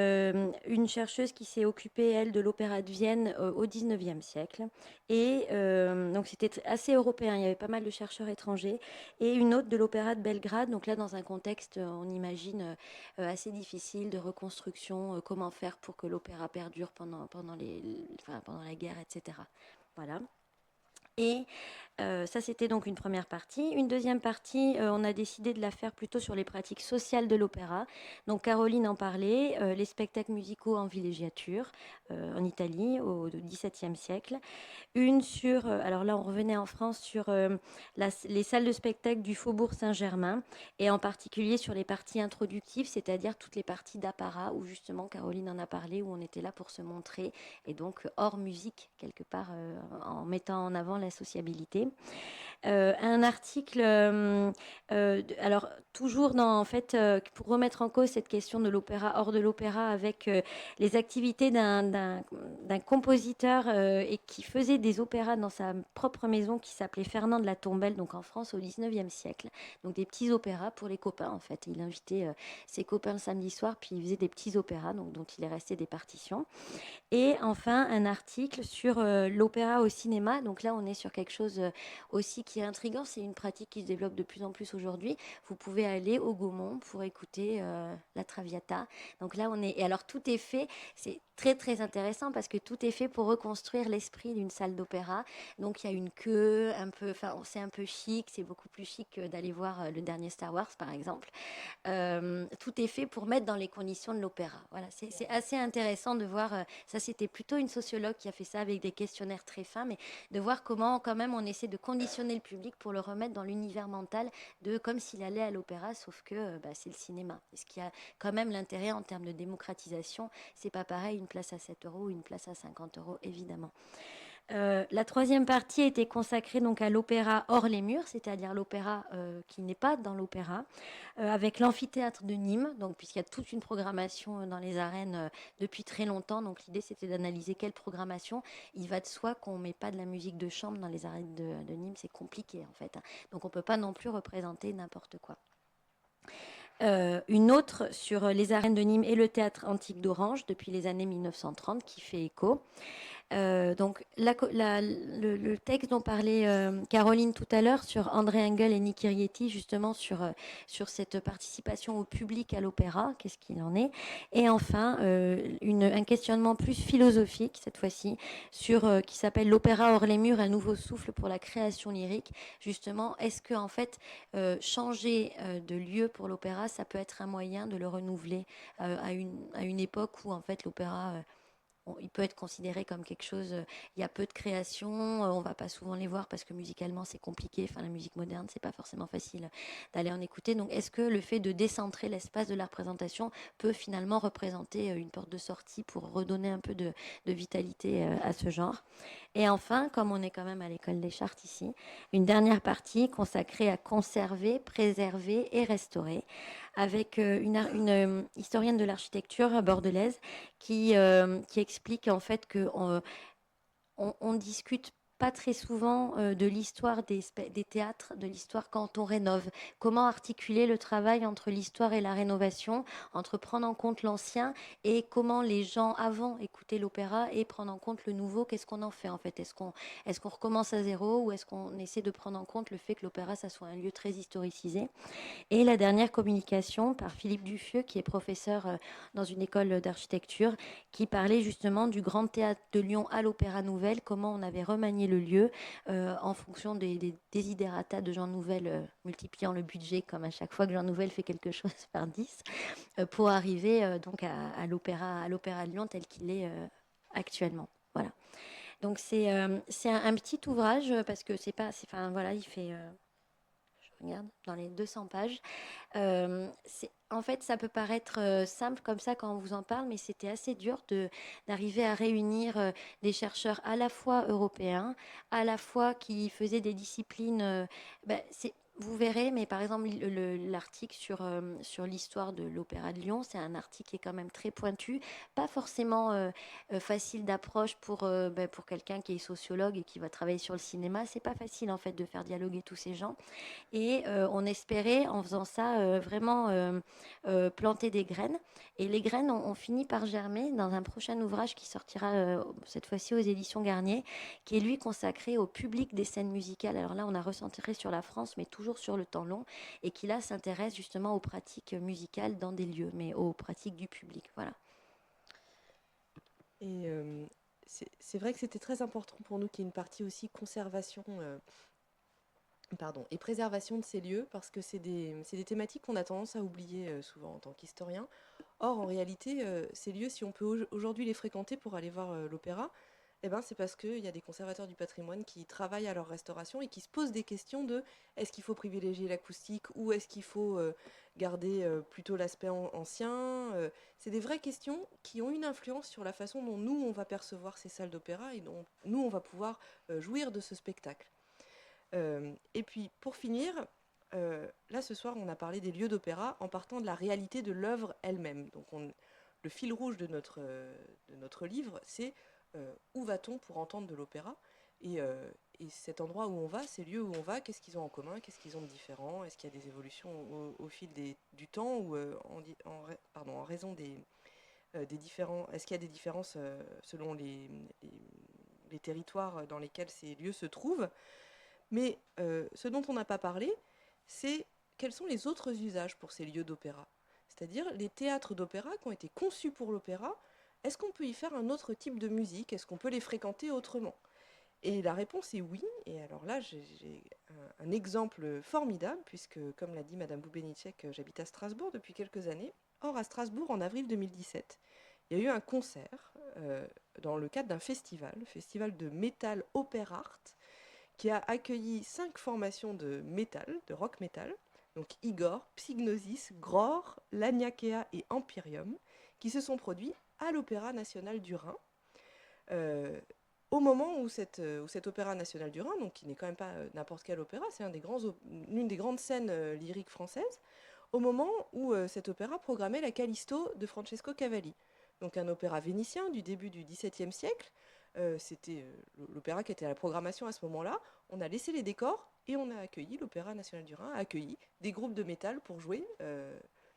B: une chercheuse qui s'est occupée, elle, de l'opéra de Vienne au XIXe siècle. Et donc, c'était assez européen. Il y avait pas mal de chercheurs étrangers. Et une autre de l'opéra de Belgrade. Donc là, dans un contexte, on imagine, assez difficile de reconstruction. Comment faire pour que l'opéra perdure pendant la guerre, etc. Voilà. Et ça, c'était donc une première partie. Une deuxième partie, on a décidé de la faire plutôt sur les pratiques sociales de l'opéra. Donc Caroline en parlait, les spectacles musicaux en villégiature en Italie au XVIIe siècle. Une sur, alors là on revenait en France sur les salles de spectacle du Faubourg Saint-Germain et en particulier sur les parties introductives, c'est-à-dire toutes les parties d'apparat où justement Caroline en a parlé, où on était là pour se montrer et donc hors musique quelque part en mettant en avant la sociabilité. Un article, alors toujours en fait, pour remettre en cause cette question de l'opéra hors de l'opéra avec les activités d'un compositeur et qui faisait des opéras dans sa propre maison qui s'appelait Fernand de la Tombelle, donc en France au 19e siècle. Donc des petits opéras pour les copains en fait. Il invitait ses copains le samedi soir, puis il faisait des petits opéras donc, dont il est resté des partitions. Et enfin, un article sur l'opéra au cinéma. Donc là, on est sur quelque chose aussi qui est intriguant. C'est une pratique qui se développe de plus en plus aujourd'hui. Vous pouvez aller au Gaumont pour écouter la Traviata. Donc là, on est... Et alors, tout est fait. C'est très, très intéressant parce que tout est fait pour reconstruire l'esprit d'une salle d'opéra. Donc, il y a une queue un peu... Enfin, c'est un peu chic. C'est beaucoup plus chic que d'aller voir le dernier Star Wars, par exemple. Tout est fait pour mettre dans les conditions de l'opéra. Voilà, c'est assez intéressant de voir, ça c'était plutôt une sociologue qui a fait ça avec des questionnaires très fins, mais de voir comment quand même on essaie de conditionner le public pour le remettre dans l'univers mental de comme s'il allait à l'opéra, sauf que c'est le cinéma. Et ce qui a quand même l'intérêt en termes de démocratisation, c'est pas pareil une place à 7 euros ou une place à 50 euros, évidemment. La troisième partie était consacrée donc à l'opéra hors les murs, c'est-à-dire l'opéra qui n'est pas dans l'opéra, avec l'amphithéâtre de Nîmes, donc puisqu'il y a toute une programmation dans les arènes depuis très longtemps. Donc l'idée c'était d'analyser quelle programmation. Il va de soi qu'on ne met pas de la musique de chambre dans les arènes de Nîmes, c'est compliqué en fait. Donc on ne peut pas non plus représenter n'importe quoi. Une autre sur les arènes de Nîmes et le théâtre antique d'Orange depuis les années 1930 qui fait écho. Donc le texte dont parlait Caroline tout à l'heure sur André Engel et Niki Rieti, justement sur cette participation au public à l'opéra, qu'est-ce qu'il en est. Et enfin, un questionnement plus philosophique, cette fois-ci, qui s'appelle L'opéra hors les murs, un nouveau souffle pour la création lyrique. Justement, est-ce que en fait, changer de lieu pour l'opéra, ça peut être un moyen de le renouveler à une époque où en fait l'opéra il peut être considéré comme quelque chose, il y a peu de créations, on va pas souvent les voir parce que musicalement c'est compliqué, enfin la musique moderne c'est pas forcément facile d'aller en écouter. Donc est-ce que le fait de décentrer l'espace de la représentation peut finalement représenter une porte de sortie pour redonner un peu de vitalité à ce genre? Et enfin, comme on est quand même à l'école des Chartes ici, une dernière partie consacrée à conserver, préserver et restaurer, avec une historienne de l'architecture bordelaise qui explique en fait que on discute pas très souvent de l'histoire des théâtres, de l'histoire quand on rénove. Comment articuler le travail entre l'histoire et la rénovation, entre prendre en compte l'ancien et comment les gens avant écoutaient l'opéra et prendre en compte le nouveau, qu'est-ce qu'on en fait en fait? Est-ce qu'on recommence à zéro ou est-ce qu'on essaie de prendre en compte le fait que l'opéra, ça soit un lieu très historicisé? Et la dernière communication par Philippe Duffieux, qui est professeur dans une école d'architecture, qui parlait justement du Grand Théâtre de Lyon à l'Opéra Nouvelle, comment on avait remanié le lieu en fonction des desiderata de Jean Nouvel, multipliant le budget, comme à chaque fois que Jean Nouvel fait quelque chose par 10, pour arriver donc à l'opéra de Lyon tel qu'il est actuellement. Voilà. Donc c'est un petit ouvrage parce que c'est pas, enfin voilà, il fait, je regarde, dans les 200 pages. En fait, ça peut paraître simple comme ça quand on vous en parle, mais c'était assez dur d'arriver à réunir des chercheurs à la fois européens, à la fois qui faisaient des disciplines. Vous verrez, mais par exemple, l'article sur l'histoire de l'Opéra de Lyon, c'est un article qui est quand même très pointu, pas forcément facile d'approche pour quelqu'un qui est sociologue et qui va travailler sur le cinéma. C'est pas facile en fait de faire dialoguer tous ces gens. Et on espérait, en faisant ça, vraiment planter des graines. Et les graines ont fini par germer dans un prochain ouvrage qui sortira cette fois-ci aux éditions Garnier, qui est lui consacré au public des scènes musicales. Alors là, on a recentré sur la France, mais toujours sur le temps long, et qui là s'intéresse justement aux pratiques musicales dans des lieux, mais aux pratiques du public. Voilà.
C: Et c'est vrai que c'était très important pour nous qu'il y ait une partie aussi conservation et préservation de ces lieux, parce que c'est des thématiques qu'on a tendance à oublier souvent en tant qu'historien. Or, en réalité, ces lieux, si on peut aujourd'hui les fréquenter pour aller voir l'opéra, eh ben, c'est parce qu'il y a des conservateurs du patrimoine qui travaillent à leur restauration et qui se posent des questions de est-ce qu'il faut privilégier l'acoustique ou est-ce qu'il faut garder plutôt l'aspect ancien. C'est des vraies questions qui ont une influence sur la façon dont nous, on va percevoir ces salles d'opéra et dont nous, on va pouvoir jouir de ce spectacle. Et puis, pour finir, là, ce soir, on a parlé des lieux d'opéra en partant de la réalité de l'œuvre elle-même. Donc, le fil rouge de notre livre, c'est où va-t-on pour entendre de l'opéra et cet endroit où on va, ces lieux où on va, qu'est-ce qu'ils ont en commun, qu'est-ce qu'ils ont de différent, est-ce qu'il y a des évolutions au fil du temps ou en raison des différents... Est-ce qu'il y a des différences selon les territoires dans lesquels ces lieux se trouvent? Mais ce dont on n'a pas parlé, c'est quels sont les autres usages pour ces lieux d'opéra. C'est-à-dire les théâtres d'opéra qui ont été conçus pour l'opéra, est-ce qu'on peut y faire un autre type de musique? Est-ce qu'on peut les fréquenter autrement? Et la réponse est oui. Et alors là, j'ai un exemple formidable, puisque, comme l'a dit Madame Boubenicek, j'habite à Strasbourg depuis quelques années. Or, à Strasbourg, en avril 2017, il y a eu un concert dans le cadre d'un festival, le festival de Metal Opera Art, qui a accueilli 5 formations de métal, de rock metal, donc Igor, Psygnosis, Gror, Laniakea et Empyrium, qui se sont produits à l'Opéra National du Rhin. Au moment où cet Opéra National du Rhin, donc qui n'est quand même pas n'importe quel opéra, c'est l'une des grandes scènes lyriques françaises, au moment où cet opéra programmait la Callisto de Francesco Cavalli, donc un opéra vénitien du début du XVIIe siècle. C'était l'opéra qui était à la programmation à ce moment-là. On a laissé les décors et on a accueilli, l'Opéra National du Rhin a accueilli des groupes de métal pour jouer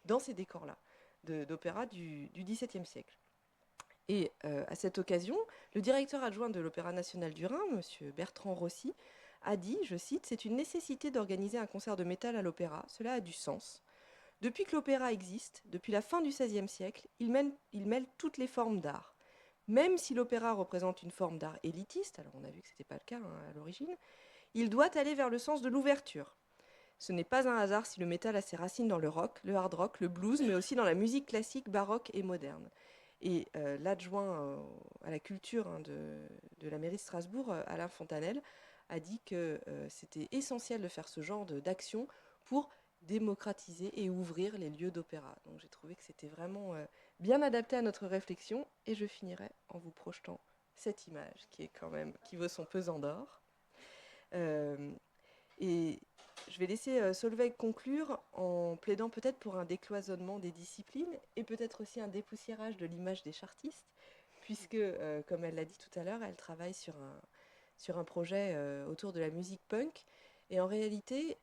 C: dans ces décors-là, d'opéra du XVIIe siècle. Et à cette occasion, le directeur adjoint de l'Opéra National du Rhin, M. Bertrand Rossi, a dit, je cite, « C'est une nécessité d'organiser un concert de métal à l'opéra. Cela a du sens. Depuis que l'opéra existe, depuis la fin du XVIe siècle, il mêle toutes les formes d'art. Même si l'opéra représente une forme d'art élitiste, alors on a vu que ce n'était pas le cas à l'origine, il doit aller vers le sens de l'ouverture. Ce n'est pas un hasard si le métal a ses racines dans le rock, le hard rock, le blues, mais aussi dans la musique classique, baroque et moderne. Et l'adjoint à la culture de la mairie de Strasbourg, Alain Fontanelle, a dit que c'était essentiel de faire ce genre d'action pour démocratiser et ouvrir les lieux d'opéra. Donc j'ai trouvé que c'était vraiment bien adapté à notre réflexion, et je finirai en vous projetant cette image qui vaut son pesant d'or. Et je vais laisser Solveig conclure en plaidant peut-être pour un décloisonnement des disciplines et peut-être aussi un dépoussiérage de l'image des chartistes, puisque, comme elle l'a dit tout à l'heure, elle travaille sur un projet autour de la musique punk. Et en réalité,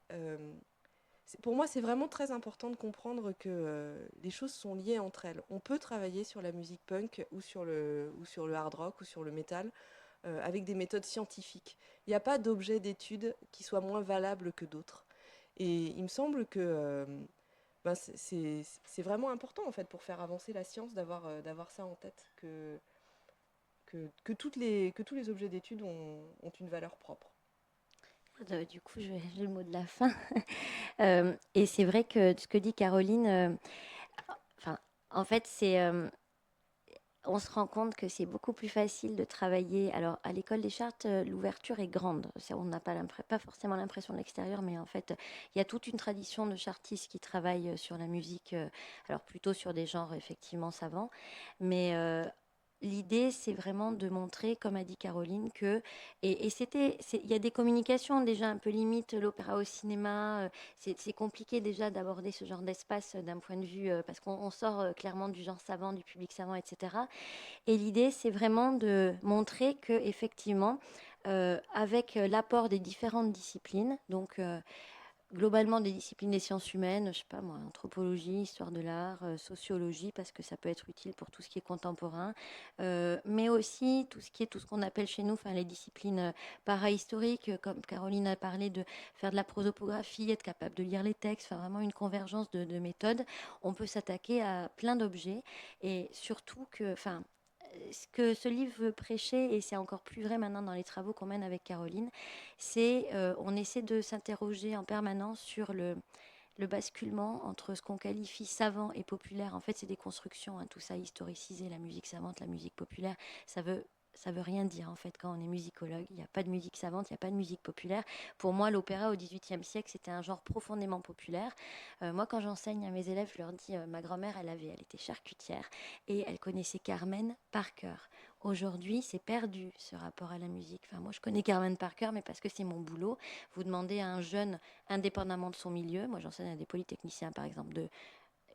C: pour moi, c'est vraiment très important de comprendre que les choses sont liées entre elles. On peut travailler sur la musique punk ou sur le hard rock ou sur le métal avec des méthodes scientifiques. Il n'y a pas d'objet d'étude qui soit moins valable que d'autres. Et il me semble que c'est vraiment important en fait pour faire avancer la science d'avoir ça en tête, que tous les objets d'étude ont une valeur propre.
B: Du coup, j'ai le mot de la fin. Et c'est vrai que ce que dit Caroline, enfin, en fait, on se rend compte que c'est beaucoup plus facile de travailler. Alors, à l'école des chartes, l'ouverture est grande. On n'a pas forcément l'impression de l'extérieur, mais en fait, il y a toute une tradition de chartistes qui travaillent sur la musique, alors plutôt sur des genres effectivement savants. Mais l'idée, c'est vraiment de montrer, comme a dit Caroline, que il y a des communications déjà un peu limites, l'opéra au cinéma. C'est compliqué déjà d'aborder ce genre d'espace d'un point de vue parce qu'on sort clairement du genre savant, du public savant, etc. Et l'idée, c'est vraiment de montrer que effectivement, avec l'apport des différentes disciplines, donc globalement des disciplines des sciences humaines, je sais pas moi, anthropologie, histoire de l'art, sociologie, parce que ça peut être utile pour tout ce qui est contemporain, mais aussi tout ce qu'on appelle chez nous, enfin les disciplines parahistoriques, comme Caroline a parlé de faire de la prosopographie, être capable de lire les textes, enfin vraiment une convergence de méthodes. On peut s'attaquer à plein d'objets et surtout que, enfin, ce que ce livre veut prêcher, et c'est encore plus vrai maintenant dans les travaux qu'on mène avec Caroline, c'est on essaie de s'interroger en permanence sur le basculement entre ce qu'on qualifie savant et populaire. En fait, c'est des constructions, hein, tout ça historicisé, la musique savante, la musique populaire, ça veut rien dire en fait quand on est musicologue. Il n'y a pas de musique savante, il n'y a pas de musique populaire. Pour moi, l'opéra au XVIIIe siècle, c'était un genre profondément populaire. Moi, quand j'enseigne à mes élèves, je leur dis, ma grand-mère, elle était charcutière et elle connaissait Carmen par cœur. Aujourd'hui, c'est perdu ce rapport à la musique. Enfin, moi, je connais Carmen par cœur, mais parce que c'est mon boulot. Vous demandez à un jeune, indépendamment de son milieu, moi j'enseigne à des polytechniciens par exemple,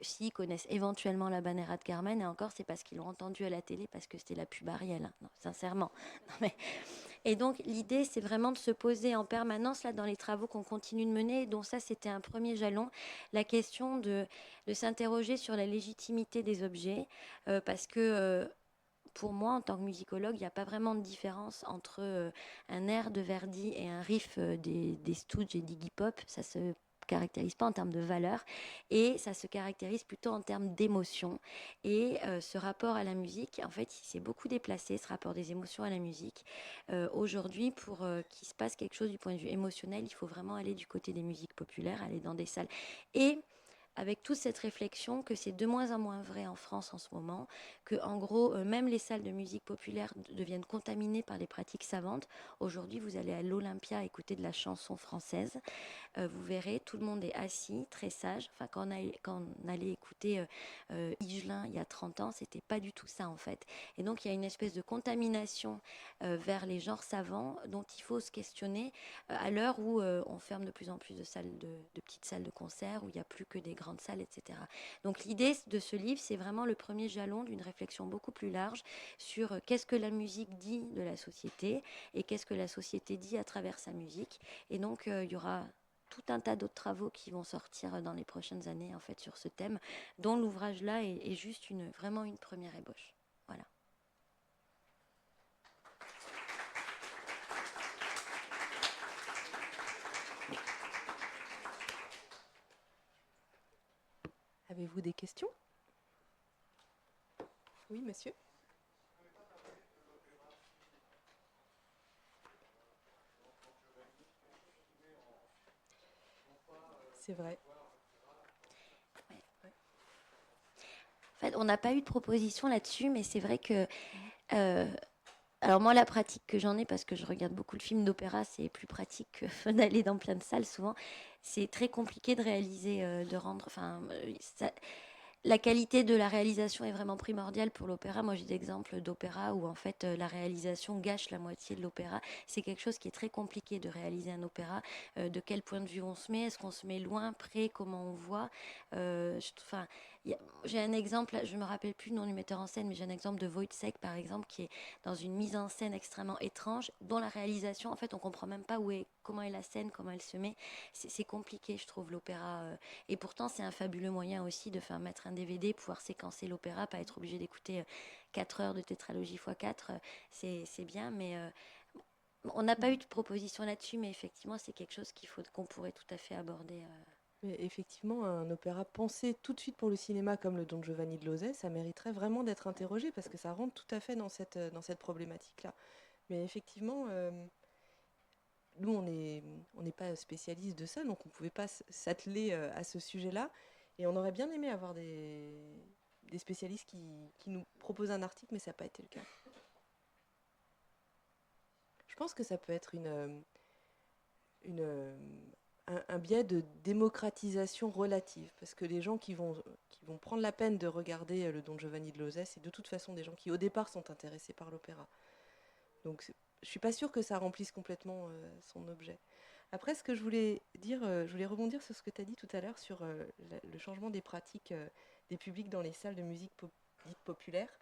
B: s'ils connaissent éventuellement la Banera de Carmen, et encore c'est parce qu'ils l'ont entendu à la télé, parce que c'était la pub Ariel, hein. Non, sincèrement. Non, mais... Et donc l'idée c'est vraiment de se poser en permanence là dans les travaux qu'on continue de mener, dont ça c'était un premier jalon, la question de s'interroger sur la légitimité des objets, parce que pour moi, en tant que musicologue, il n'y a pas vraiment de différence entre un air de Verdi et un riff des Stooges et d'Iggy Pop. Ça se caractérise pas en termes de valeur et ça se caractérise plutôt en termes d'émotion. Et ce rapport à la musique, en fait, il s'est beaucoup déplacé, ce rapport des émotions à la musique. Aujourd'hui, pour qu'il se passe quelque chose du point de vue émotionnel, il faut vraiment aller du côté des musiques populaires, aller dans des salles. Et avec toute cette réflexion que c'est de moins en moins vrai en France en ce moment, que en gros, même les salles de musique populaire deviennent contaminées par les pratiques savantes. Aujourd'hui, vous allez à l'Olympia écouter de la chanson française, vous verrez, tout le monde est assis, très sage. Enfin, quand on allait écouter Higelin il y a 30 ans, c'était pas du tout ça en fait. Et donc, il y a une espèce de contamination vers les genres savants dont il faut se questionner à l'heure où on ferme de plus en plus de petites salles de concert, où il n'y a plus que des grandes salles, etc. Donc, l'idée de ce livre, c'est vraiment le premier jalon d'une réflexion beaucoup plus large sur qu'est-ce que la musique dit de la société et qu'est-ce que la société dit à travers sa musique. Et donc, il y aura tout un tas d'autres travaux qui vont sortir dans les prochaines années en fait sur ce thème, dont l'ouvrage là est juste vraiment une première ébauche. Voilà.
C: Avez-vous des questions? Oui, monsieur. C'est vrai.
B: En fait, on n'a pas eu de proposition là-dessus, mais c'est vrai que alors moi, la pratique que j'en ai, parce que je regarde beaucoup de films d'opéra, c'est plus pratique que d'aller dans plein de salles souvent. C'est très compliqué de réaliser, de rendre. Enfin, la qualité de la réalisation est vraiment primordiale pour l'opéra. Moi, j'ai des exemples d'opéra où en fait la réalisation gâche la moitié de l'opéra. C'est quelque chose qui est très compliqué de réaliser un opéra. De quel point de vue on se met? Est-ce qu'on se met loin, près? Comment on voit? Enfin, j'ai un exemple, je me rappelle plus le nom du metteur en scène, mais j'ai un exemple de Wojciech par exemple, qui est dans une mise en scène extrêmement étrange, dont la réalisation, en fait, on comprend même pas comment est la scène, comment elle se met. C'est compliqué, je trouve, l'opéra. Et pourtant, c'est un fabuleux moyen aussi de faire mettre un DVD, pouvoir séquencer l'opéra, pas être obligé d'écouter 4 heures de tétralogie x 4. C'est bien, mais on n'a pas eu de proposition là-dessus, mais effectivement, c'est quelque chose qu'on pourrait tout à fait aborder.
C: Mais effectivement, un opéra pensé tout de suite pour le cinéma comme le Don Giovanni de Lauzet, ça mériterait vraiment d'être interrogé parce que ça rentre tout à fait dans cette problématique-là. Mais effectivement, nous, on n'est pas spécialiste de ça, donc on ne pouvait pas s'atteler à ce sujet-là. Et on aurait bien aimé avoir des spécialistes qui nous proposent un article, mais ça n'a pas été le cas. Je pense que ça peut être un biais de démocratisation relative, parce que les gens qui vont prendre la peine de regarder le Don Giovanni de Lauzet, c'est de toute façon des gens qui au départ sont intéressés par l'opéra. Donc je suis pas sûre que ça remplisse complètement son objet. Après, ce que je voulais dire, je voulais rebondir sur ce que tu as dit tout à l'heure sur le changement des pratiques des publics dans les salles de musique dites populaires.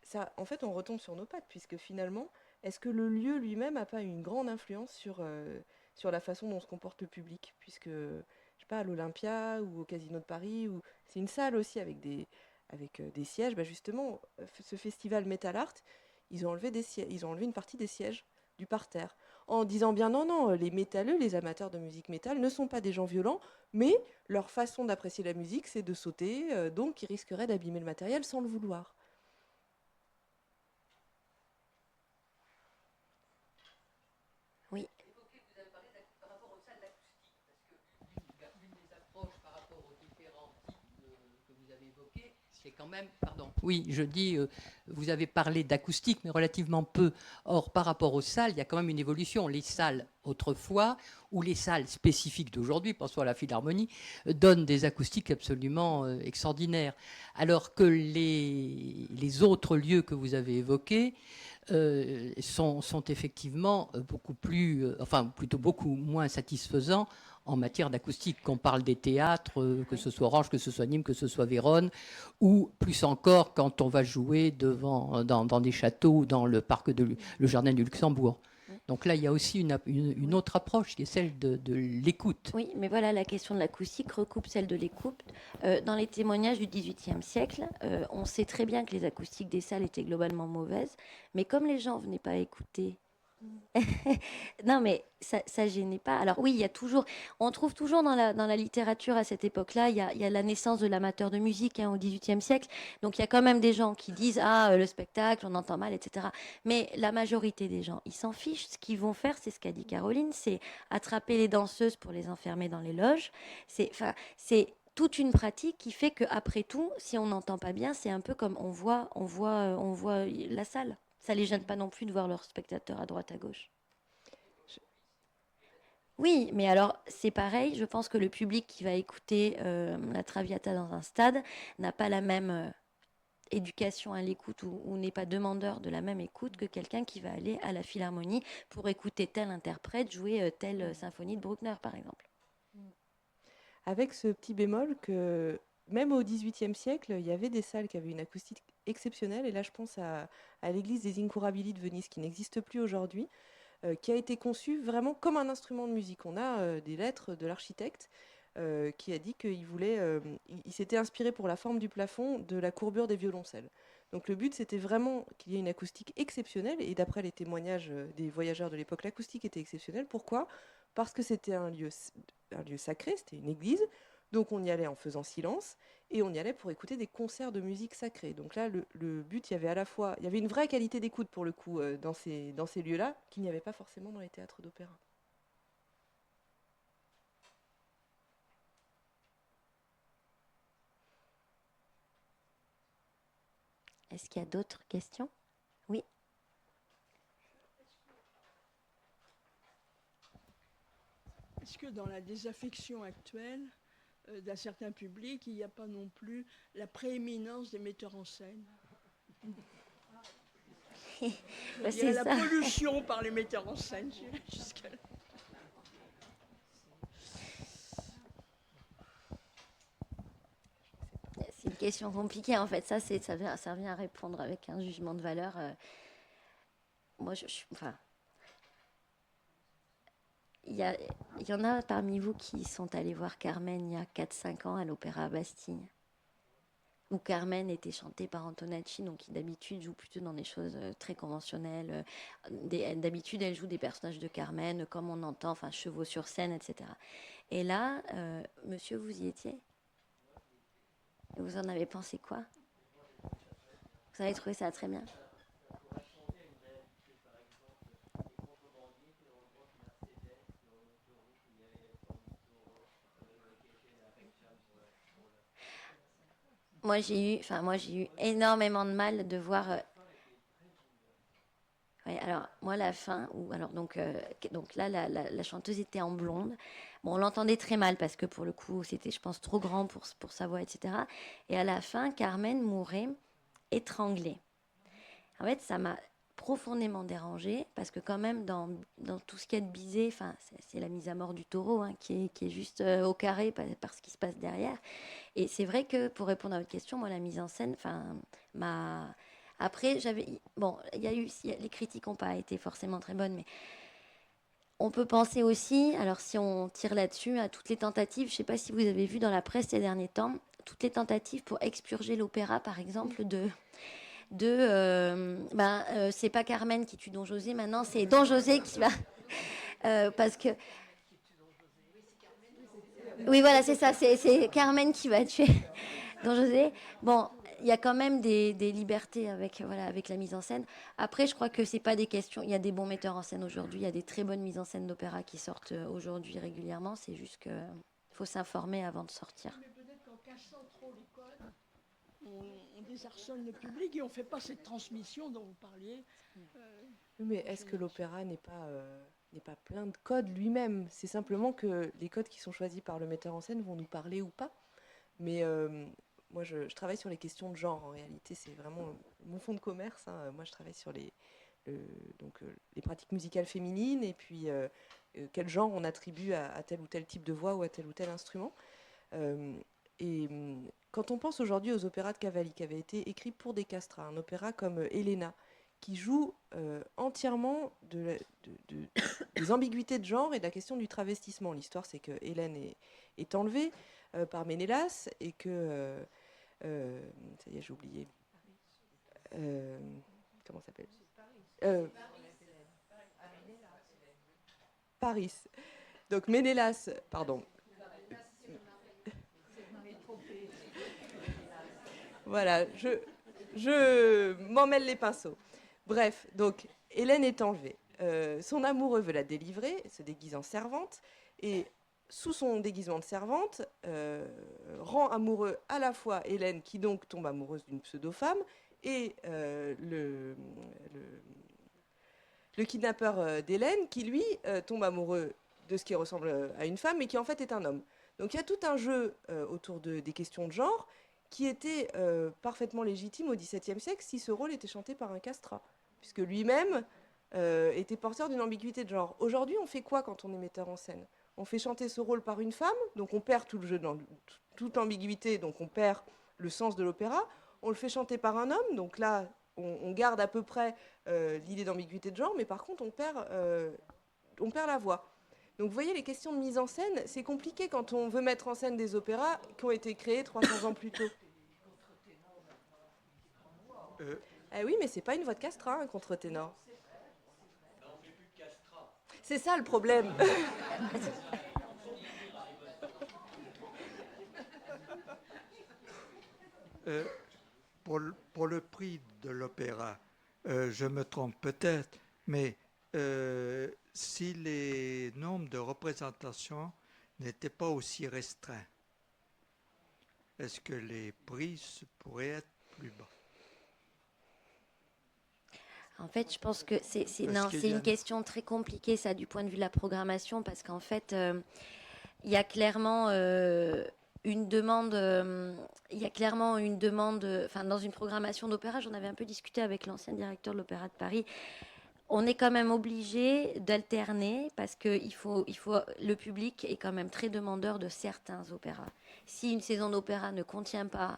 C: Ça, en fait, on retombe sur nos pattes, puisque finalement, est-ce que le lieu lui-même n'a pas une grande influence sur la façon dont se comporte le public? Puisque, je sais pas, à l'Olympia ou au Casino de Paris, c'est une salle aussi avec des sièges. Bah justement, ce festival Metal Art, ils ont enlevé ils ont enlevé une partie des sièges du parterre en disant bien non, non, les métalleux, les amateurs de musique métal ne sont pas des gens violents, mais leur façon d'apprécier la musique, c'est de sauter, donc ils risqueraient d'abîmer le matériel sans le vouloir.
B: Oui.
D: C'est quand même, pardon, oui, je dis, vous avez parlé d'acoustique, mais relativement peu. Or, par rapport aux salles, il y a quand même une évolution. Les salles, autrefois, ou les salles spécifiques d'aujourd'hui, pensons à la Philharmonie, donnent des acoustiques absolument extraordinaires. Alors que les autres lieux que vous avez évoqués sont effectivement beaucoup plus, enfin, plutôt beaucoup moins satisfaisants en matière d'acoustique, qu'on parle des théâtres, que ce soit Orange, que ce soit Nîmes, que ce soit Vérone, ou plus encore quand on va jouer dans des châteaux ou dans le le jardin du Luxembourg. Donc là, il y a aussi une autre approche qui est celle de l'écoute.
B: Oui, mais voilà, la question de l'acoustique recoupe celle de l'écoute. Dans les témoignages du XVIIIe siècle, on sait très bien que les acoustiques des salles étaient globalement mauvaises, mais comme les gens ne venaient pas écouter, non, mais ça gênait pas. Alors oui, on trouve toujours dans la littérature à cette époque-là, il y a la naissance de l'amateur de musique au XVIIIe siècle. Donc il y a quand même des gens qui disent le spectacle, on entend mal, etc. Mais la majorité des gens, ils s'en fichent. Ce qu'ils vont faire, c'est ce qu'a dit Caroline, c'est attraper les danseuses pour les enfermer dans les loges. C'est toute une pratique qui fait qu'après tout, si on n'entend pas bien, c'est un peu comme on voit la salle. Ça les gêne pas non plus de voir leurs spectateurs à droite, à gauche. Oui, mais alors c'est pareil, je pense que le public qui va écouter la Traviata dans un stade n'a pas la même éducation à l'écoute ou n'est pas demandeur de la même écoute que quelqu'un qui va aller à la Philharmonie pour écouter tel interprète jouer telle symphonie de Bruckner, par exemple.
C: Avec ce petit bémol que même au XVIIIe siècle, il y avait des salles qui avaient une acoustique exceptionnelle. Et là, je pense à l'église des Incurabili de Venise, qui n'existe plus aujourd'hui, qui a été conçue vraiment comme un instrument de musique. On a des lettres de l'architecte qui a dit il s'était inspiré pour la forme du plafond de la courbure des violoncelles. Donc le but, c'était vraiment qu'il y ait une acoustique exceptionnelle. Et d'après les témoignages des voyageurs de l'époque, l'acoustique était exceptionnelle. Pourquoi ? Parce que c'était un lieu sacré, c'était une église. Donc on y allait en faisant silence et on y allait pour écouter des concerts de musique sacrée. Donc là, le but, il y avait une vraie qualité d'écoute pour le coup dans ces lieux-là qu'il n'y avait pas forcément dans les théâtres d'opéra.
B: Est-ce qu'il y a d'autres questions? Oui.
E: Est-ce que dans la désaffection actuelle d'un certain public, il n'y a pas non plus la prééminence des metteurs en scène?
B: Bah,
E: Il y a
B: c'est
E: la
B: ça.
E: pollution par les metteurs en scène jusqu'à là.
B: C'est une question compliquée en fait. Ça vient à répondre avec un jugement de valeur. Moi, enfin, il y en a parmi vous qui sont allés voir Carmen il y a 4-5 ans à l'Opéra Bastille, où Carmen était chantée par Antonacci, donc qui d'habitude joue plutôt dans des choses très conventionnelles. D'habitude, elle joue des personnages de Carmen, comme on entend, enfin, chevaux sur scène, etc. Et là, monsieur, vous y étiez? Et vous en avez pensé quoi? Vous avez trouvé ça très bien? Moi, j'ai eu énormément de mal de voir. Ouais, alors, moi, la fin, donc là, la chanteuse était en blonde. Bon, on l'entendait très mal parce que pour le coup, c'était, je pense, trop grand pour sa voix, etc. Et à la fin, Carmen mourait étranglée. En fait, ça m'a profondément dérangée parce que quand même, dans tout ce qu'il y a de Bizet, enfin, c'est la mise à mort du taureau hein, qui est juste au carré par ce qui se passe derrière. Et c'est vrai que pour répondre à votre question, moi, la mise en scène, enfin, m'a... Après, bon, il y a eu, les critiques n'ont pas été forcément très bonnes, mais on peut penser aussi, alors si on tire là-dessus, à toutes les tentatives, je ne sais pas si vous avez vu dans la presse ces derniers temps, toutes les tentatives pour expurger l'opéra, par exemple, c'est pas Carmen qui tue Don José, maintenant c'est Don José qui va... parce que... Oui, voilà, c'est ça, c'est Carmen qui va tuer Don José. Bon, il y a quand même des libertés avec la mise en scène. Après, je crois que c'est pas des questions. Il y a des bons metteurs en scène aujourd'hui. Il y a des très bonnes mises en scène d'opéra qui sortent aujourd'hui régulièrement. C'est juste que faut s'informer avant de sortir.
E: Mais peut-être qu'en cassant trop les codes, on désarçonne le public et on ne fait pas cette transmission dont vous parliez.
C: Mais est-ce que l'opéra n'est pas plein de codes lui-même? C'est simplement que les codes qui sont choisis par le metteur en scène vont nous parler ou pas. Mais moi, je travaille sur les questions de genre. En réalité, c'est vraiment mon fond de commerce. Hein. Moi, je travaille sur les pratiques musicales féminines et puis quel genre on attribue à tel ou tel type de voix ou à tel ou tel instrument. Quand on pense aujourd'hui aux opéras de Cavalli, qui avaient été écrits pour des castrats, un opéra comme Elena, qui joue entièrement des ambiguïtés de genre et de la question du travestissement. L'histoire, c'est que Hélène est enlevée par Ménélas et que... ça y est, j'ai oublié. Comment ça s'appelle Paris. Donc Ménélas, pardon. Voilà, je m'en mêle les pinceaux. Bref, donc Hélène est enlevée. Son amoureux veut la délivrer, se déguise en servante, et sous son déguisement de servante, rend amoureux à la fois Hélène, qui donc tombe amoureuse d'une pseudo-femme, et le kidnappeur d'Hélène, qui lui tombe amoureux de ce qui ressemble à une femme, mais qui en fait est un homme. Donc il y a tout un jeu autour des questions de genre qui était parfaitement légitime au XVIIe siècle si ce rôle était chanté par un castrat, puisque lui-même était porteur d'une ambiguïté de genre. Aujourd'hui, on fait quoi quand on est metteur en scène? On fait chanter ce rôle par une femme, donc on perd tout le jeu, toute ambiguïté, donc on perd le sens de l'opéra. On le fait chanter par un homme, donc là, on garde à peu près l'idée d'ambiguïté de genre, mais par contre, on perd la voix. Donc vous voyez, les questions de mise en scène, c'est compliqué quand on veut mettre en scène des opéras qui ont été créés 300 ans plus tôt. Eh oui, mais c'est pas une voix de castrat, un contre-ténor. C'est ça le problème.
F: Pour le prix de l'opéra, je me trompe peut-être, mais si les nombres de représentations n'étaient pas aussi restreints, est-ce que les prix pourraient être plus bas?
B: En fait, je pense que
F: Parce qu'il
B: c'est
F: y a
B: une question très compliquée, ça, du point de vue de la programmation, parce qu'en fait, il y a clairement une demande. Il y a clairement une demande. Enfin, dans une programmation d'opéra, j'en avais un peu discuté avec l'ancien directeur de l'Opéra de Paris. On est quand même obligé d'alterner parce que le public est quand même très demandeur de certains opéras. Si une saison d'opéra ne contient pas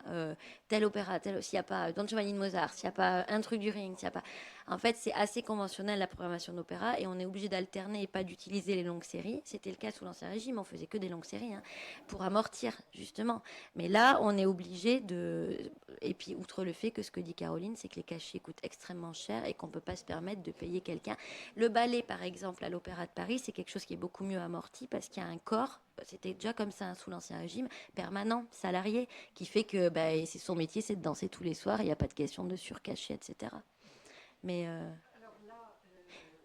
B: tel opéra, s'il n'y a pas Don Giovanni de Mozart, s'il n'y a pas un truc du Ring, s'il n'y a pas... En fait, c'est assez conventionnel la programmation d'opéra et on est obligé d'alterner et pas d'utiliser les longues séries. C'était le cas sous l'Ancien Régime, on faisait que des longues séries pour amortir justement. Mais là, on est obligé de... Et puis, outre le fait que ce que dit Caroline, c'est que les cachets coûtent extrêmement cher et qu'on ne peut pas se permettre de payer quelqu'un. Le ballet, par exemple, à l'Opéra de Paris, c'est quelque chose qui est beaucoup mieux amorti parce qu'il y a un corps, c'était déjà comme ça sous l'Ancien Régime, permanent, salarié, qui fait que c'est son métier, c'est de danser tous les soirs, il n'y a pas de question de surcachet, etc. Mais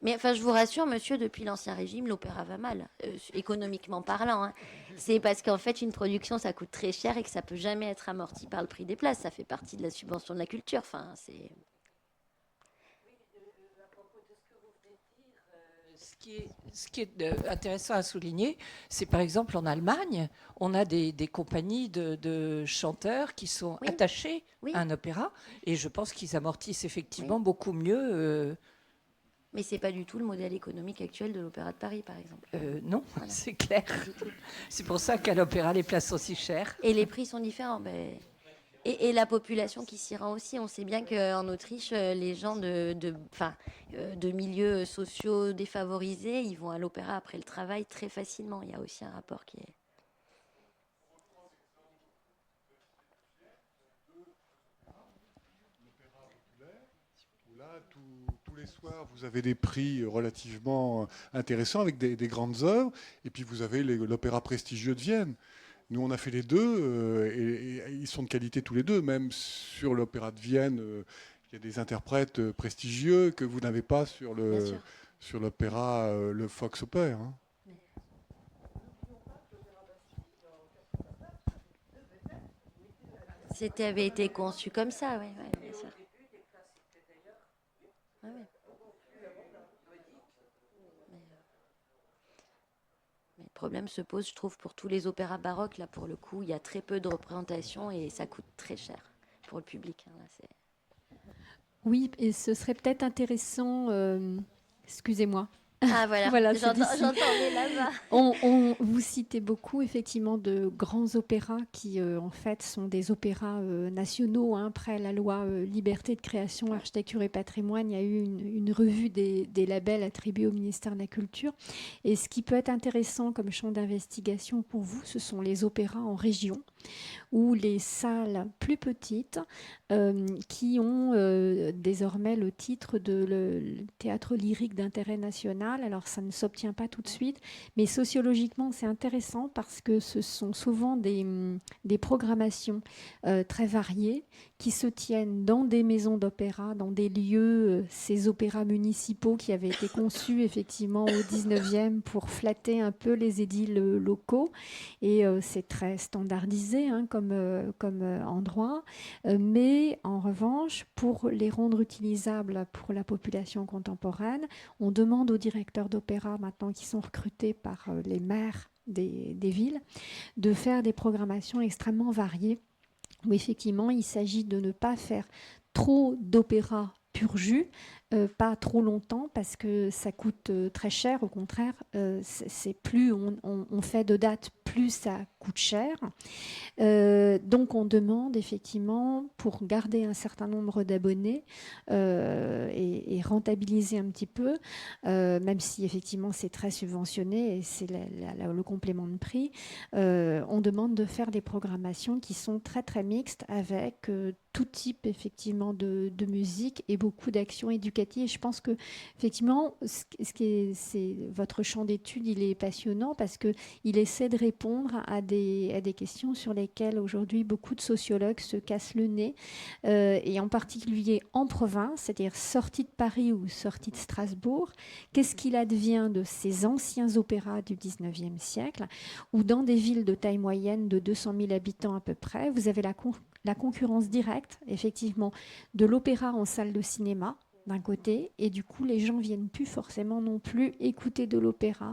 B: enfin, je vous rassure, monsieur, depuis l'Ancien Régime, l'opéra va mal, économiquement parlant. C'est parce qu'en fait, une production, ça coûte très cher et que ça peut jamais être amorti par le prix des places. Ça fait partie de la subvention de la culture. Enfin, c'est...
G: Ce qui est intéressant à souligner, c'est par exemple en Allemagne, on a des compagnies de chanteurs qui sont attachés à un opéra, et je pense qu'ils amortissent effectivement beaucoup mieux.
B: Mais c'est pas du tout le modèle économique actuel de l'Opéra de Paris, par exemple.
G: Non, voilà. C'est clair. C'est pour ça qu'à l'opéra, les places sont si chères.
B: Et les prix sont différents. Et la population qui s'y rend aussi. On sait bien qu'en Autriche, les gens de milieux sociaux défavorisés, ils vont à l'opéra après le travail très facilement. Il y a aussi un rapport qui est...
H: Là, tous les soirs, vous avez des prix relativement intéressants avec des grandes œuvres. Et puis, vous avez l'opéra prestigieux de Vienne. Nous, on a fait les deux et ils sont de qualité tous les deux. Même sur l'opéra de Vienne, il y a des interprètes prestigieux que vous n'avez pas sur l'opéra, le Fox Opera.
B: C'était avait été conçu comme ça, oui, bien sûr. Ouais. Mais le problème se pose, je trouve, pour tous les opéras baroques. Là, pour le coup, il y a très peu de représentation et ça coûte très cher pour le public.
I: Oui, et ce serait peut-être intéressant... excusez-moi.
B: Ah voilà,
I: voilà,
B: j'entendais là-bas.
I: Vous citez beaucoup effectivement de grands opéras qui en fait sont des opéras nationaux. Après la loi Liberté de création, architecture et patrimoine, il y a eu une revue des labels attribués au ministère de la Culture. Et ce qui peut être intéressant comme champ d'investigation pour vous, ce sont les opéras en région ou les salles plus petites qui ont désormais le titre de le théâtre lyrique d'intérêt national. Alors ça ne s'obtient pas tout de suite, mais sociologiquement c'est intéressant parce que ce sont souvent des programmations très variées qui se tiennent dans des maisons d'opéra, dans des lieux, ces opéras municipaux qui avaient été conçus effectivement au 19e pour flatter un peu les édiles locaux. Et c'est très standardisé comme endroit. Mais en revanche, pour les rendre utilisables pour la population contemporaine, on demande aux directeurs d'opéra maintenant qui sont recrutés par les maires des villes de faire des programmations extrêmement variées où effectivement il s'agit de ne pas faire trop d'opéra pur jus, pas trop longtemps parce que ça coûte très cher. Au contraire, c'est plus on fait de dates, plus ça coûte cher. Donc on demande effectivement, pour garder un certain nombre d'abonnés et rentabiliser un petit peu, même si effectivement c'est très subventionné et c'est le complément de prix, on demande de faire des programmations qui sont très très mixtes avec tout type effectivement de musique et beaucoup d'actions éducatives. Et je pense que effectivement, c'est votre champ d'étude, il est passionnant parce que il essaie de répondre à des questions sur lesquelles aujourd'hui beaucoup de sociologues se cassent le nez, et en particulier en province, c'est-à-dire sortis de Paris ou sortis de Strasbourg. Qu'est-ce qu'il advient de ces anciens opéras du 19e siècle, ou dans des villes de taille moyenne de 200 000 habitants à peu près, vous avez la concurrence directe, effectivement, de l'opéra en salle de cinéma, d'un côté, et du coup les gens viennent plus forcément non plus écouter de l'opéra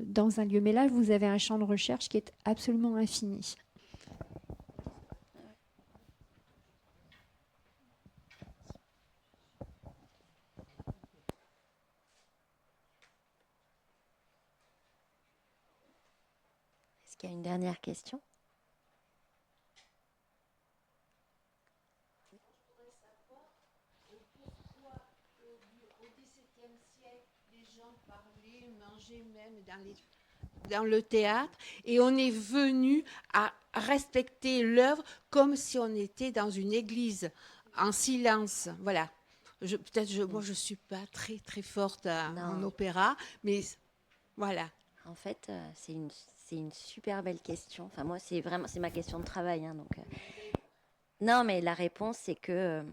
I: dans un lieu. Mais là, vous avez un champ de recherche qui est absolument infini.
B: Est-ce qu'il y a une dernière question?
J: Même dans le théâtre, et on est venu à respecter l'œuvre comme si on était dans une église, en silence. Voilà. Moi, je suis pas très très forte en opéra, mais voilà.
B: En fait, c'est une super belle question. Enfin, moi, c'est ma question de travail. Hein, donc, non, mais la réponse, c'est que,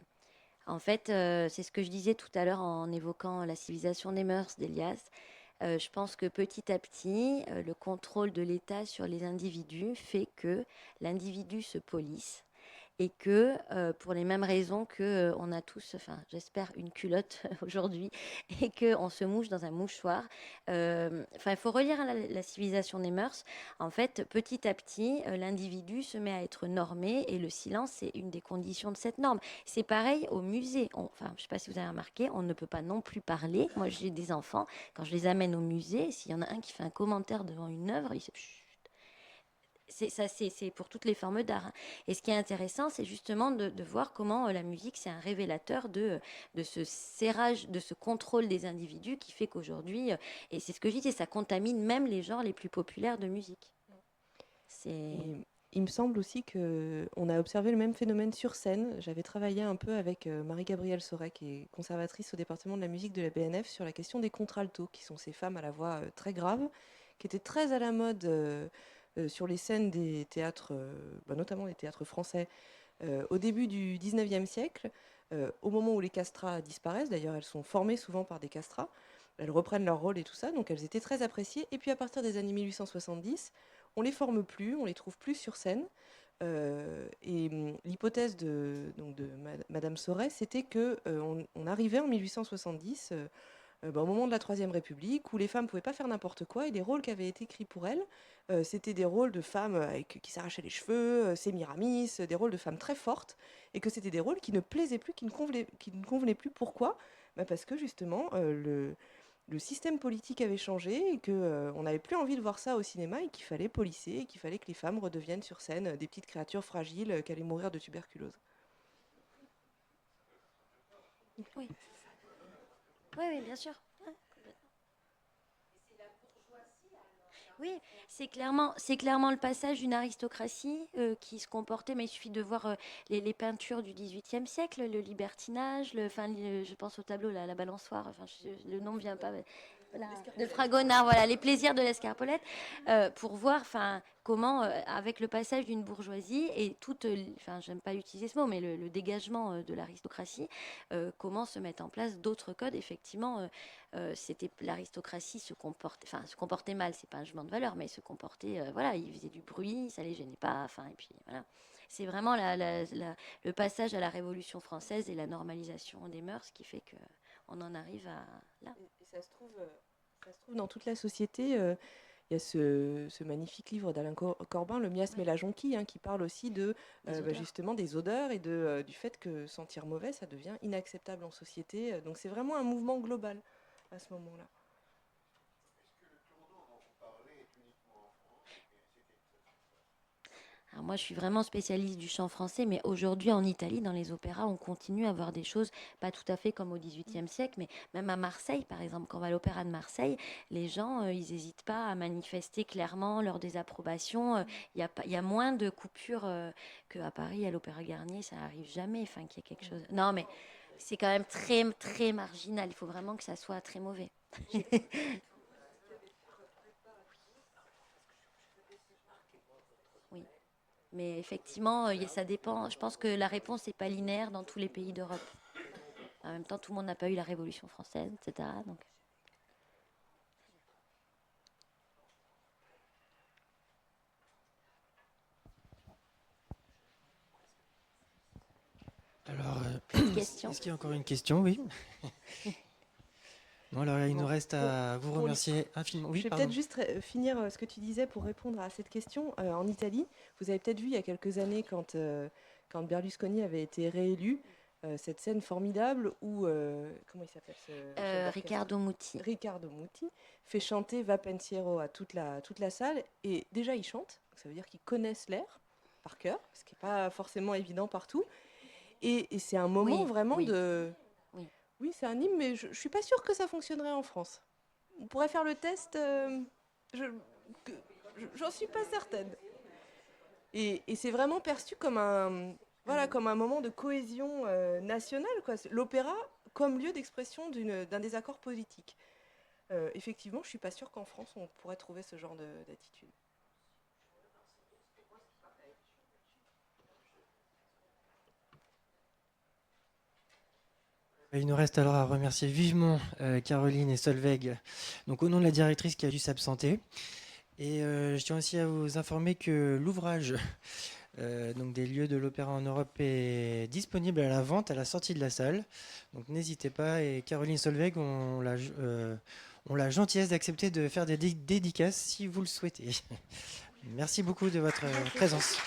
B: en fait, c'est ce que je disais tout à l'heure en évoquant la civilisation des mœurs d'Elias. Je pense que petit à petit, le contrôle de l'État sur les individus fait que l'individu se polisse et que pour les mêmes raisons que on a tous, enfin j'espère, une culotte aujourd'hui et qu'on se mouche dans un mouchoir. Enfin, il faut relire la civilisation des mœurs. En fait, petit à petit, l'individu se met à être normé et le silence, c'est une des conditions de cette norme. C'est pareil au musée. Enfin, je ne sais pas si vous avez remarqué, on ne peut pas non plus parler. Moi, j'ai des enfants, quand je les amène au musée, s'il y en a un qui fait un commentaire devant une œuvre, il se... C'est pour toutes les formes d'art. Et ce qui est intéressant, c'est justement de voir comment la musique, c'est un révélateur de ce serrage, de ce contrôle des individus qui fait qu'aujourd'hui, et c'est ce que je disais, ça contamine même les genres les plus populaires de musique.
C: Il me semble aussi qu'on a observé le même phénomène sur scène. J'avais travaillé un peu avec Marie-Gabrielle Sauret, qui est conservatrice au département de la musique de la BNF, sur la question des contraltos, qui sont ces femmes à la voix très grave, qui étaient très à la mode sur les scènes des théâtres, notamment les théâtres français, au début du 19e siècle, au moment où les castrats disparaissent. D'ailleurs, elles sont formées souvent par des castrats. Elles reprennent leur rôle et tout ça, donc elles étaient très appréciées. Et puis à partir des années 1870, on les forme plus, on les trouve plus sur scène. L'hypothèse de Madame Sauret, c'était que on arrivait en 1870, au moment de la Troisième République, où les femmes ne pouvaient pas faire n'importe quoi, et les rôles qui avaient été écrits pour elles, c'était des rôles de femmes qui s'arrachaient les cheveux, Sémiramis, des rôles de femmes très fortes, et que c'était des rôles qui ne plaisaient plus, qui ne convenaient plus. Pourquoi ? Parce que justement, le système politique avait changé et qu'on n'avait plus envie de voir ça au cinéma et qu'il fallait polisser et qu'il fallait que les femmes redeviennent sur scène des petites créatures fragiles qui allaient mourir de tuberculose.
B: Oui, oui, bien sûr. Oui, c'est clairement le passage d'une aristocratie qui se comportait, mais il suffit de voir les peintures du XVIIIe siècle, le libertinage, je pense au tableau, la balançoire, le nom ne vient pas. Voilà, de Fragonard, voilà, les plaisirs de l'escarpolette, pour voir comment, avec le passage d'une bourgeoisie et j'aime pas utiliser ce mot, mais le dégagement de l'aristocratie, comment se mettent en place d'autres codes. Effectivement, c'était l'aristocratie se comportait mal, c'est pas un jugement de valeur, mais se comportait, voilà, ils faisaient du bruit, ça les gênait pas, et puis voilà. C'est vraiment le passage à la Révolution française et la normalisation des mœurs qui fait que on en arrive à là.
C: Et ça se trouve dans toute la société. Il y a ce magnifique livre d'Alain Corbin, Le miasme et la jonquille, qui parle aussi justement des odeurs et du fait que sentir mauvais, ça devient inacceptable en société. Donc c'est vraiment un mouvement global à ce moment-là.
B: Alors moi, je suis vraiment spécialiste du chant français, mais aujourd'hui, en Italie, dans les opéras, on continue à voir des choses pas tout à fait comme au XVIIIe siècle, mais même à Marseille, par exemple, quand on va à l'opéra de Marseille, les gens, ils n'hésitent pas à manifester clairement leur désapprobation. Il y a moins de coupures qu'à Paris, à l'Opéra Garnier, ça n'arrive jamais, qu'il y ait quelque chose. Non, mais c'est quand même très, très marginal. Il faut vraiment que ça soit très mauvais. Oui. Mais effectivement, ça dépend. Je pense que la réponse n'est pas linéaire dans tous les pays d'Europe. En même temps, tout le monde n'a pas eu la Révolution française, etc. Donc...
K: Alors,
B: questions.
K: Est-ce qu'il y a encore une question? Oui. Bon, alors il nous reste à vous remercier infiniment. Oui,
C: je vais
K: pardon.
C: peut-être juste finir ce que tu disais pour répondre à cette question. En Italie, vous avez peut-être vu il y a quelques années quand Berlusconi avait été réélu, cette scène formidable où, comment il s'appelle
B: Riccardo Muti.
C: Riccardo Muti fait chanter Va Pensiero à toute la salle. Et déjà, il chante, donc ça veut dire qu'ils connaissent l'air par cœur, ce qui n'est pas forcément évident partout. Et c'est un moment vraiment de... Oui, c'est un hymne, mais je ne suis pas sûre que ça fonctionnerait en France. On pourrait faire le test, j'en suis pas certaine. Et c'est vraiment perçu comme comme un moment de cohésion nationale, quoi. L'opéra comme lieu d'expression d'un désaccord politique. Effectivement, je ne suis pas sûre qu'en France, on pourrait trouver ce genre d'attitude.
K: Il nous reste alors à remercier vivement Caroline et Solveig, donc au nom de la directrice qui a dû s'absenter. Et je tiens aussi à vous informer que l'ouvrage donc des lieux de l'opéra en Europe est disponible à la vente à la sortie de la salle. Donc n'hésitez pas. Et Caroline Solveig, on la gentillesse d'accepter de faire des dédicaces si vous le souhaitez. Merci beaucoup de votre présence.